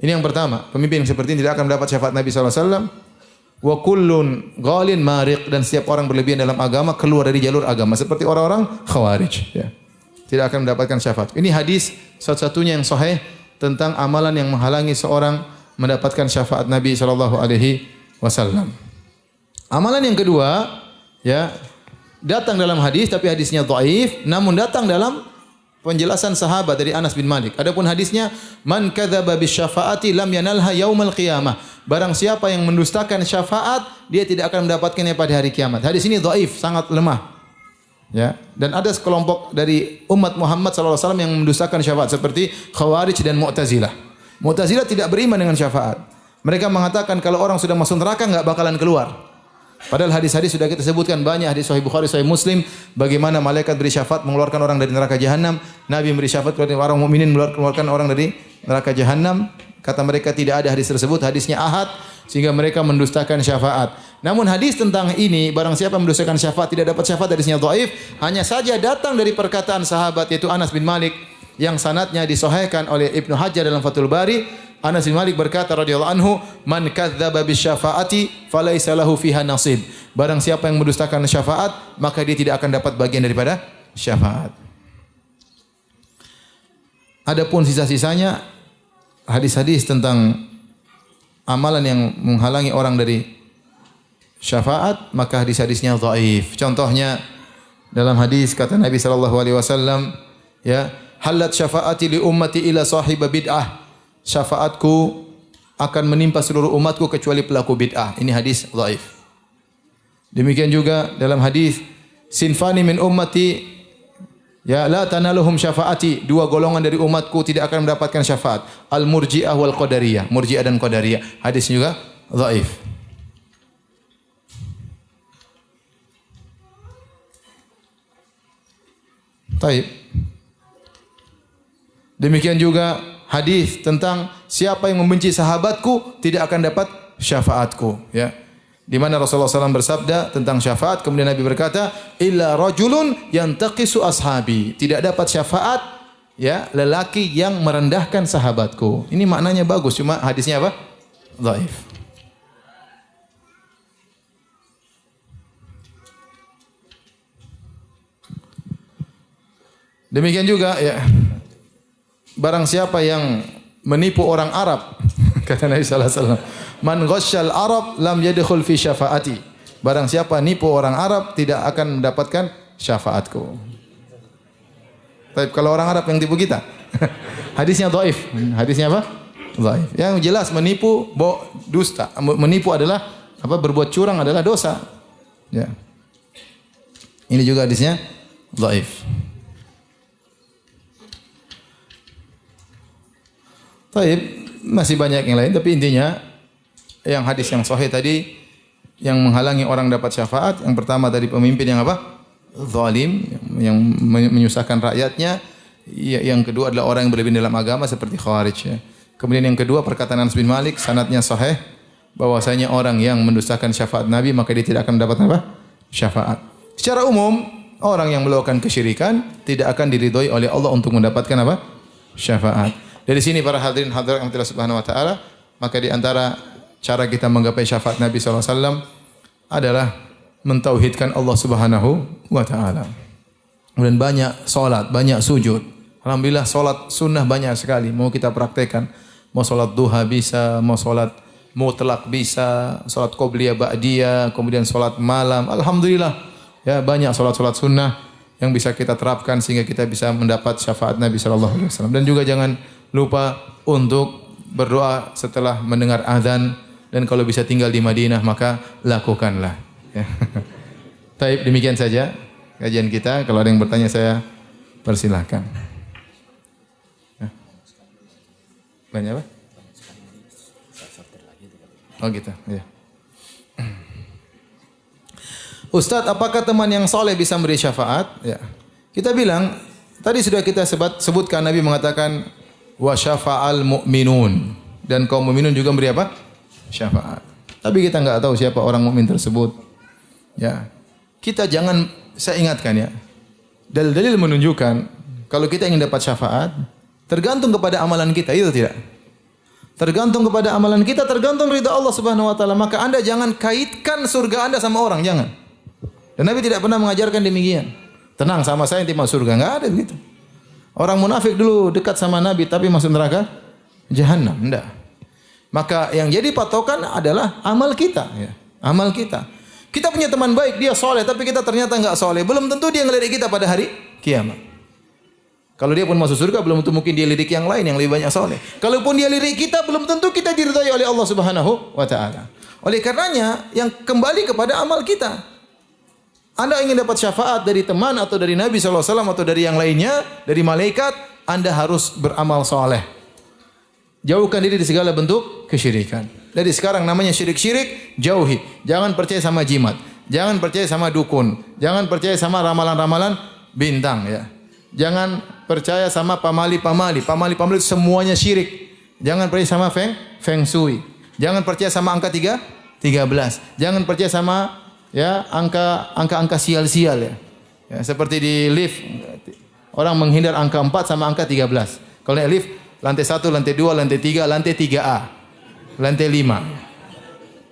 Ini yang pertama, pemimpin seperti ini tidak akan mendapat syafaat Nabi sallallahu alaihi wasallam. Wa kullun ghalin mariq, dan setiap orang berlebihan dalam agama keluar dari jalur agama seperti orang-orang khawarij, ya. Tidak akan mendapatkan syafaat. Ini hadis satu-satunya yang sahih tentang amalan yang menghalangi seorang mendapatkan syafaat Nabi sallallahu alaihi wasallam. Amalan yang kedua, ya, datang dalam hadis tapi hadisnya dhaif, namun datang dalam penjelasan sahabat dari Anas bin Malik. Adapun hadisnya, man kadzaba bisyafaati lam yanalha yaumal qiyamah. Barang siapa yang mendustakan syafaat, dia tidak akan mendapatkannya pada hari kiamat. Hadis ini dhaif, sangat lemah. Ya, dan ada sekelompok dari umat Muhammad sallallahu alaihi wasallam yang mendustakan syafaat seperti Khawarij dan Mu'tazilah. Mu'tazilah tidak beriman dengan syafaat. Mereka mengatakan kalau orang sudah masuk neraka enggak bakalan keluar. Padahal hadis-hadis sudah kita sebutkan banyak, hadis Sahih Bukhari, Sahih Muslim, bagaimana malaikat beri syafaat mengeluarkan orang dari neraka jahanam, Nabi beri syafaat kepada orang mukminin mengeluarkan orang dari neraka jahanam. Kata mereka tidak ada hadis tersebut, hadisnya ahad, sehingga mereka mendustakan syafaat. Namun hadis tentang ini, barang siapa mendustakan syafaat tidak dapat syafaat, hadisnya dhaif, hanya saja datang dari perkataan sahabat yaitu Anas bin Malik yang sanadnya disahihkan oleh Ibnu Hajar dalam Fathul Bari. Anas bin Malik berkata radhiyallahu anhu, "Man kadzdzaba bisyafaati falaisa lahu fiha nasib." Barang siapa yang mendustakan syafaat, maka dia tidak akan dapat bagian daripada syafaat. Adapun sisa-sisanya hadis-hadis tentang amalan yang menghalangi orang dari syafaat, maka hadis-hadisnya dhaif. Contohnya dalam hadis kata Nabi sallallahu alaihi wasallam, ya, halat syafaati li ummati ila sahiba bid'ah. Syafaatku akan menimpa seluruh umatku kecuali pelaku bid'ah. Ini hadis dhaif. Demikian juga dalam hadis sinfani min ummati ya la tanaluhum syafaati, dua golongan dari umatku tidak akan mendapatkan syafaat. Al-murji'ah wal qadariyah, murji'ah dan qadariyah. Hadis juga dhaif. Baik. Demikian juga hadis tentang siapa yang membenci sahabatku tidak akan dapat syafaatku, ya. Di mana Rasulullah SAW bersabda tentang syafaat, kemudian Nabi berkata, illa rajulun yantaqisu ashabi, tidak dapat syafaat, ya, lelaki yang merendahkan sahabatku. Ini maknanya bagus, cuma hadisnya apa? Dhaif. Demikian juga, ya, barang siapa yang menipu orang Arab, kata Nabi sallallahu alaihi wasallam, man ghasyal Arab lam yadkhul fi syafaati. Barang siapa nipu orang Arab tidak akan mendapatkan syafaatku. Tapi kalau orang Arab yang tipu kita, hadisnya dhaif. Hadisnya apa? Dhaif. Yang jelas menipu dusta. Menipu adalah apa? Berbuat curang adalah dosa. Ya. Ini juga hadisnya dhaif. Baik, masih banyak yang lain, tapi intinya yang hadis yang sahih tadi yang menghalangi orang dapat syafaat, yang pertama tadi pemimpin yang apa? Zalim, yang menyusahkan rakyatnya. Yang kedua adalah orang yang berlebihan dalam agama seperti Khawarij, ya. Kemudian yang kedua perkataan Anas bin Malik, sanadnya sahih, bahwasanya orang yang mendustakan syafaat Nabi maka dia tidak akan mendapat apa? Syafaat. Secara umum, orang yang melakukan kesyirikan tidak akan diridhoi oleh Allah untuk mendapatkan apa? Syafaat. Dari sini para hadirin hadirat yang Allah Subhanahu wa taala, maka di antara cara kita menggapai syafaat Nabi sallallahu alaihi wasallam adalah mentauhidkan Allah Subhanahu wa taala. Kemudian banyak salat, banyak sujud. Alhamdulillah salat sunnah banyak sekali mau kita praktekkan. Mau salat duha bisa, mau salat mutlak bisa, salat qobliyah ba'diyah, kemudian salat malam. Alhamdulillah, ya, banyak salat-salat sunnah yang bisa kita terapkan sehingga kita bisa mendapat syafaat Nabi sallallahu alaihi wasallam. Dan juga jangan lupa untuk berdoa setelah mendengar azan, dan kalau bisa tinggal di Madinah maka lakukanlah. Ya. Baik, demikian saja kajian kita. Kalau ada yang bertanya saya persilahkan. Ya. Banyak apa? Oh gitu. Ya. Ustadz, apakah teman yang soleh bisa memberi syafaat? Ya. Kita bilang, tadi sudah kita sebutkan Nabi mengatakan wa syafa'al mu'minun, dan kaum mukminun juga memberi apa? Syafaat. Tapi kita enggak tahu siapa orang mukmin tersebut. Ya. Kita jangan, saya ingatkan ya, dalil-dalil menunjukkan kalau kita ingin dapat syafaat tergantung kepada amalan kita, itu tidak? Tergantung kepada amalan kita, tergantung ridha Allah Subhanahu wa taala. Maka Anda jangan kaitkan surga Anda sama orang, jangan. Dan Nabi tidak pernah mengajarkan demikian. Tenang, sama saya nanti masuk surga, enggak ada begitu. Orang munafik dulu dekat sama Nabi tapi masuk neraka jahanam, enggak. Maka yang jadi patokan adalah amal kita, ya. Amal kita. Kita punya teman baik, dia soleh tapi kita ternyata enggak soleh, belum tentu dia ngelirik kita pada hari kiamat. Kalau dia pun masuk surga, belum tentu mungkin dia lirik yang lain yang lebih banyak soleh. Kalaupun dia lirik kita, belum tentu kita diridhai oleh Allah Subhanahu wa taala. Oleh karenanya, yang kembali kepada amal kita. Anda ingin dapat syafaat dari teman atau dari Nabi sallallahu alaihi wasallam atau dari yang lainnya, dari malaikat, Anda harus beramal soleh. Jauhkan diri dari segala bentuk kesyirikan. Dari sekarang namanya syirik-syirik, jauhi. Jangan percaya sama jimat. Jangan percaya sama dukun. Jangan percaya sama ramalan-ramalan bintang ya. Jangan percaya sama pamali-pamali. Pamali-pamali itu semuanya syirik. Jangan percaya sama feng shui. Jangan percaya sama angka 13. Jangan percaya sama ya angka sial-sial ya. Ya, seperti di lift orang menghindar angka 4 sama angka 13. Kalau naik lift lantai 1, lantai 2, lantai 3, lantai 3A. Lantai 5.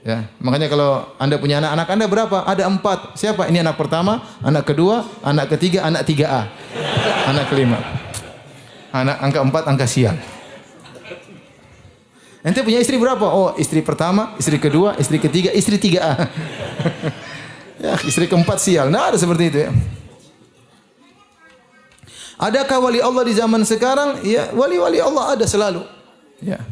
Ya, makanya kalau Anda punya anak Anda berapa? Ada 4. Siapa? Ini anak pertama, anak kedua, anak ketiga, anak 3A. Anak kelima. Anak angka 4 angka sial. Ente punya istri berapa? Oh, istri pertama, istri kedua, istri ketiga, istri 3A. Ya, istri keempat sial. Nah, ada seperti itu ya. Adakah wali Allah di zaman sekarang? Ya, wali-wali Allah ada selalu. Ya.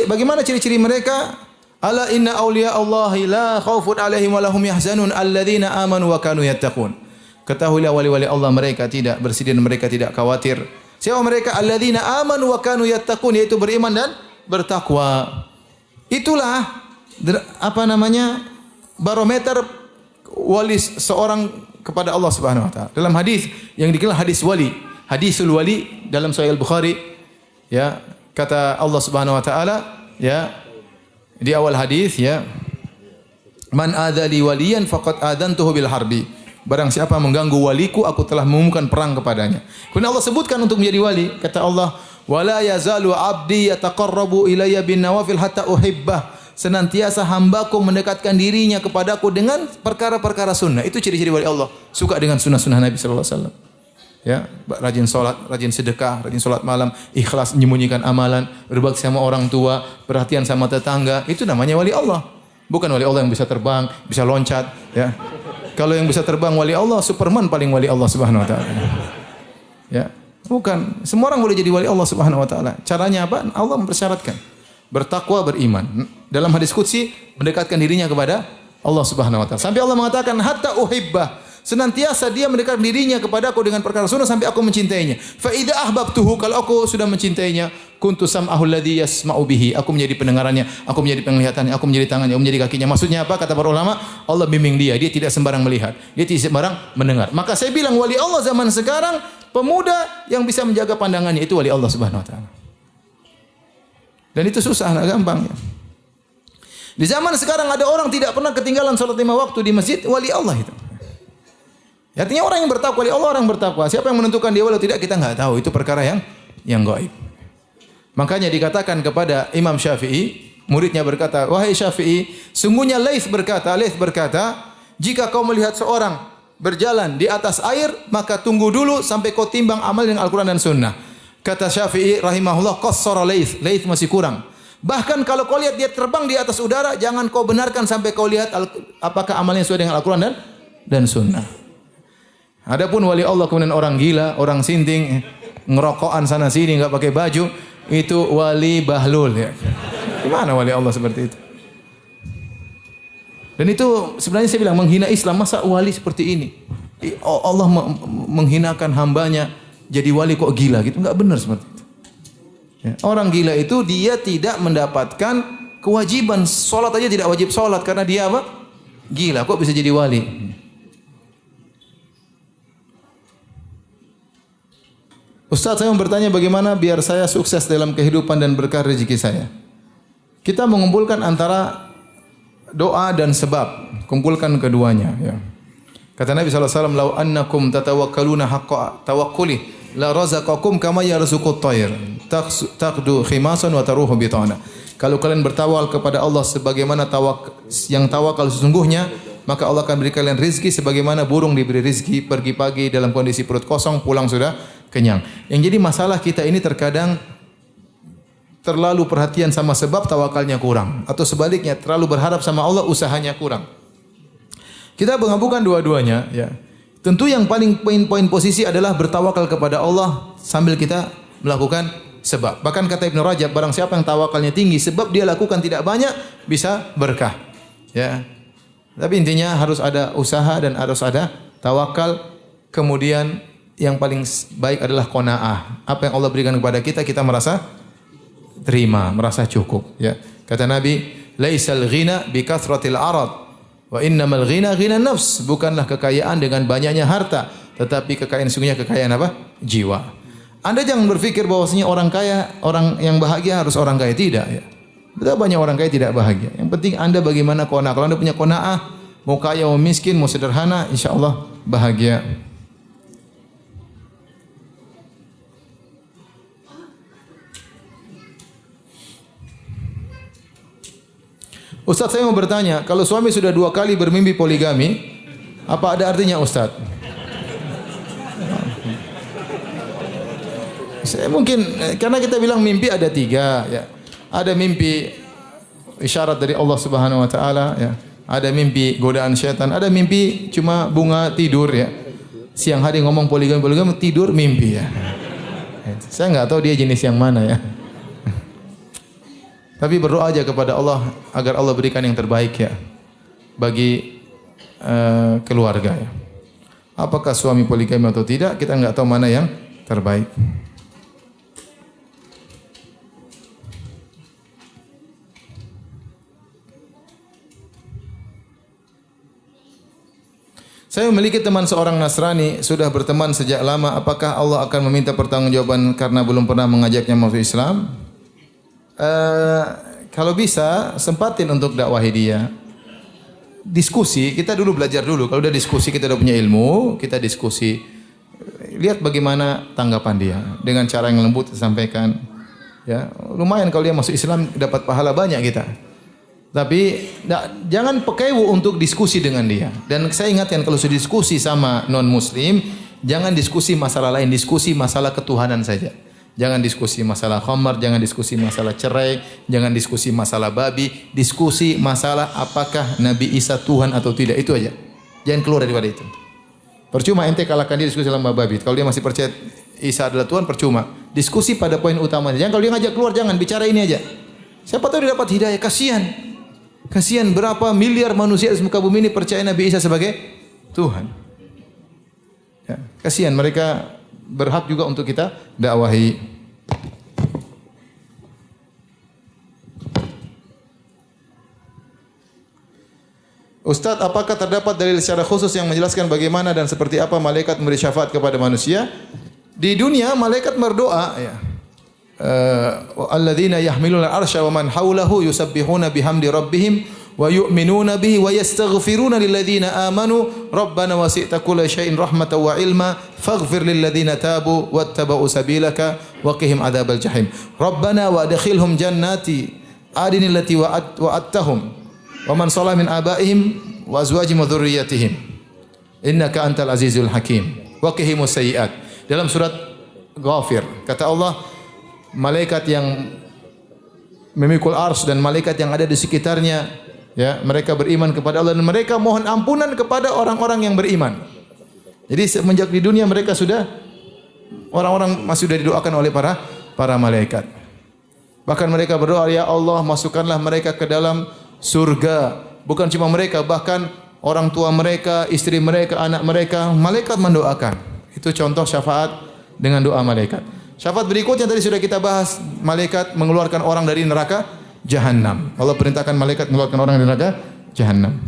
Bagaimana ciri-ciri mereka? Ala inna awliya Allahi la khaufun alaihim wa lahum yahzanun alladzina amanu wa kanu yattaqun. Ketahuilah wali-wali Allah mereka tidak bersedih dan mereka tidak khawatir. Siapa mereka? Alladzina amanu wa kanu yattaqun, yaitu beriman dan bertakwa. Itulah barometer wali seorang kepada Allah Subhanahu wa taala. Dalam hadis yang dikenal hadis wali, hadisul wali dalam Sahih Al-Bukhari ya, kata Allah Subhanahu wa taala ya di awal hadis ya, man adzali waliyan faqad adantuhu bil harbi. Barang siapa mengganggu waliku, aku telah mengumumkan perang kepadanya. Kemudian Allah sebutkan untuk menjadi wali, kata Allah, wala yazalu abdi yataqarrabu ilayya bin nawafil hatta uhibbah. Senantiasa hambaku mendekatkan dirinya kepadaku dengan perkara-perkara sunnah. Itu ciri-ciri wali Allah, suka dengan sunnah-sunnah Nabi sallallahu alaihi wasallam. Ya, rajin salat, rajin sedekah, rajin salat malam, ikhlas menyembunyikan amalan, berbakti sama orang tua, perhatian sama tetangga, itu namanya wali Allah. Bukan wali Allah yang bisa terbang, bisa loncat, ya. Kalau yang bisa terbang wali Allah, Superman paling wali Allah Subhanahu wa taala. Ya, bukan. Semua orang boleh jadi wali Allah Subhanahu wa taala. Caranya apa? Allah mempersyaratkan. Bertakwa, beriman. Dalam hadis qudsi mendekatkan dirinya kepada Allah Subhanahu wa taala. Sampai Allah mengatakan hatta uhibbah. Senantiasa dia mendekatkan dirinya kepadaku dengan perkara sunnah sampai aku mencintainya. Fa idza ahbabtuhu, kalau aku sudah mencintainya, kuntu sam'ahu alladhi yasma'u bihi. Aku menjadi pendengarannya, aku menjadi penglihatannya, aku menjadi tangannya, aku menjadi kakinya. Maksudnya apa? Kata para ulama, Allah bimbing dia tidak sembarang melihat, dia tidak sembarang mendengar. Maka saya bilang wali Allah zaman sekarang, pemuda yang bisa menjaga pandangannya, itu wali Allah Subhanahu wa taala. Dan itu susah, enggak gampang ya. Di zaman sekarang ada orang tidak pernah ketinggalan salat 5 waktu di masjid, wali Allah itu. Artinya orang yang bertakwa, wali Allah orang bertakwa. Siapa yang menentukan dia wali atau tidak kita enggak tahu. Itu perkara yang gaib. Makanya dikatakan kepada Imam Syafi'i, muridnya berkata, "Wahai Syafi'i, sungguhnya Laits berkata, jika kau melihat seorang berjalan di atas air, maka tunggu dulu sampai kau timbang amal dengan Al-Qur'an dan Sunnah." Kata Syafi'i rahimahullah, qassara Laits masih kurang. Bahkan kalau kau lihat dia terbang di atas udara, jangan kau benarkan sampai kau lihat apakah amalnya sesuai dengan Al-Qur'an dan Sunnah. Adapun wali Allah kemudian orang gila, orang sinting, ngerokokan sana sini enggak pakai baju, itu wali bahlul ya. Gimana wali Allah seperti itu? Dan itu sebenarnya saya bilang menghina Islam, masa wali seperti ini? Allah menghinakan hambanya jadi wali kok gila gitu, enggak benar seperti itu. Ya. Orang gila itu dia tidak mendapatkan kewajiban salat aja tidak wajib salat karena dia apa? Gila, kok bisa jadi wali? Ustaz, saya mau bertanya bagaimana biar saya sukses dalam kehidupan dan berkah rezeki saya. Kita mengumpulkan antara doa dan sebab, kumpulkan keduanya ya. Kata Nabi SAW, "Lau annakum tatawakkaluna haqqa tawakkuli la razaqakum kama yarzuqut tayr taqdu khimasan wa taruhu bitana." Kalau kalian bertawal kepada Allah sebagaimana yang tawakal sesungguhnya, maka Allah akan beri kalian rizki sebagaimana burung diberi rizki, pergi pagi dalam kondisi perut kosong, pulang sudah kenyang. Yang jadi masalah kita ini terkadang terlalu perhatian sama sebab, tawakalnya kurang, atau sebaliknya terlalu berharap sama Allah, usahanya kurang. Kita menggabungkan dua-duanya ya. Tentu yang paling poin posisi adalah bertawakal kepada Allah sambil kita melakukan sebab. Bahkan kata Ibnu Rajab, barang siapa yang tawakalnya tinggi, sebab dia lakukan tidak banyak, bisa berkah. Ya. Tapi intinya harus ada usaha dan harus ada tawakal. Kemudian yang paling baik adalah qanaah. Apa yang Allah berikan kepada kita, kita merasa terima, merasa cukup. Ya. Kata Nabi, laisal ghina bi kathratil arad. Wa innamal ghina ghina nafs, bukanlah kekayaan dengan banyaknya harta, tetapi kekayaan sungguhnya kekayaan apa? Jiwa. Anda jangan berpikir bahwasanya orang kaya, orang yang bahagia harus orang kaya, tidak ya. Betapa banyak orang kaya tidak bahagia. Yang penting Anda bagaimana qanaah. Kalau Anda punya qanaah, mau kaya mau miskin, mau sederhana, insyaallah bahagia. Ustaz, saya mau bertanya, kalau suami sudah 2 kali bermimpi poligami, apa ada artinya Ustaz? Saya mungkin, karena kita bilang mimpi ada 3 ya. Ada mimpi isyarat dari Allah Subhanahu wa taala ya. Ada mimpi godaan syaitan, ada mimpi cuma bunga tidur ya. Siang hari ngomong poligami, tidur mimpi ya. Saya enggak tahu dia jenis yang mana ya. Tapi berdoa aja kepada Allah agar Allah berikan yang terbaik ya bagi keluarga ya. Apakah suami poligami atau tidak, kita enggak tahu mana yang terbaik. Saya memiliki teman seorang Nasrani, sudah berteman sejak lama. Apakah Allah akan meminta pertanggungjawaban karena belum pernah mengajaknya masuk Islam? Kalau bisa sempatin untuk dakwahi dia. Diskusi, kita dulu belajar dulu. Kalau udah diskusi, kita udah punya ilmu, kita diskusi. Lihat bagaimana tanggapan dia dengan cara yang lembut disampaikan. Ya, lumayan kalau dia masuk Islam dapat pahala banyak kita. Tapi jangan pekewu untuk diskusi dengan dia. Dan saya ingatkan kalau sudah diskusi sama non muslim, jangan diskusi masalah lain, diskusi masalah ketuhanan saja. Jangan diskusi masalah khamar, jangan diskusi masalah cerai, jangan diskusi masalah babi, diskusi masalah apakah Nabi Isa Tuhan atau tidak, itu aja. Jangan keluar daripada itu. Percuma ente kalahkan dia diskusi sama babi. Kalau dia masih percaya Isa adalah Tuhan, percuma. Diskusi pada poin utamanya. Jangan kalau dia ngajak keluar, jangan bicara ini aja. Siapa tahu dia dapat hidayah, kasihan. Kasihan berapa miliar manusia di muka bumi ini percaya Nabi Isa sebagai Tuhan. Ya, kasihan mereka. Berhak juga untuk kita dakwahi. Ustaz, apakah terdapat dalil secara khusus yang menjelaskan bagaimana dan seperti apa malaikat memberi syafaat kepada manusia? Di dunia malaikat berdoa ya. Alladzina yahmiluna al-arsya wa man hawlahu yusabbihuna bihamdi rabbihim wa yu'minuna bihi wa yastaghfiruna lilladzina amanu rabbana wasi'ta kulla syai'in rahmatan wa ilma faghfir lilladzina tabu wattaba'u sabilaka wa qihim adzabal jahim rabbana wa adkhilhum jannati adnil lati wa'adtahum wa man salaha min abaihim wa azwajihim wa dhurriyyatihim innaka antal azizul hakim wa qihimus sayyi'at. Dalam surat Ghafir kata Allah, malaikat yang memikul ars dan malaikat yang ada di sekitarnya ya, mereka beriman kepada Allah dan mereka mohon ampunan kepada orang-orang yang beriman. Jadi semenjak di dunia mereka sudah orang-orang masih sudah didoakan oleh para malaikat. Bahkan mereka berdoa, ya Allah masukkanlah mereka ke dalam surga. Bukan cuma mereka, bahkan orang tua mereka, istri mereka, anak mereka, malaikat mendoakan. Itu contoh syafaat dengan doa malaikat. Syafaat berikutnya tadi sudah kita bahas, malaikat mengeluarkan orang dari neraka Jahannam. Allah perintahkan malaikat mengeluarkan orang dari neraka Jahannam.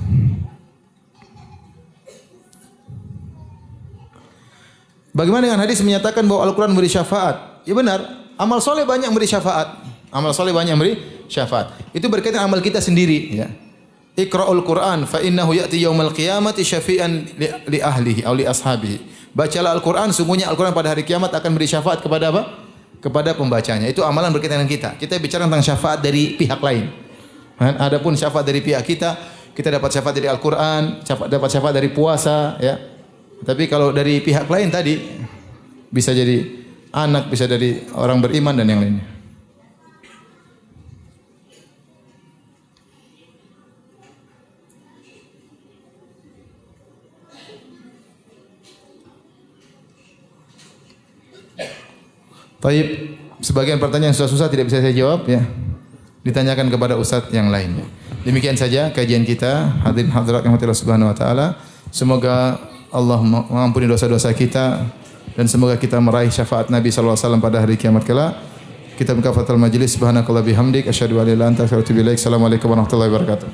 Bagaimana dengan hadis menyatakan bahwa Al-Quran memberi syafaat? Ya benar, amal soleh banyak memberi syafaat. Amal soleh banyak memberi syafaat. Itu berkaitan amal kita sendiri. Ya. Iqra'ul Quran fa innahu ya'ti yaumal qiyamati syafi'an li ahlihi atau li ashabihi. Bacalah Al-Quran, sungguhnya Al-Quran pada hari kiamat akan beri syafaat kepada apa? Kepada pembacanya. Itu amalan berkaitan dengan kita. Kita bicara tentang syafaat dari pihak lain. Adapun syafaat dari pihak kita dapat syafaat dari Al-Quran, dapat syafaat dari puasa, ya. Tapi kalau dari pihak lain tadi bisa jadi anak, bisa dari orang beriman dan yang lainnya. Taib, sebagian pertanyaan yang susah-susah tidak bisa saya jawab ya. Ditanyakan kepada ustaz yang lainnya. Demikian saja kajian kita. Hadirin hadirat yang Allah Subhanahu wa taala. Semoga Allah mengampuni dosa-dosa kita dan semoga kita meraih syafaat Nabi sallallahu alaihi wasallam pada hari kiamat kelak. Kita buka fathul majlis. Subhanakallah bihamdik asyhadu an la ilaha illa anta astaghfiruka wa atubu ilaik. Assalamualaikum warahmatullahi wabarakatuh.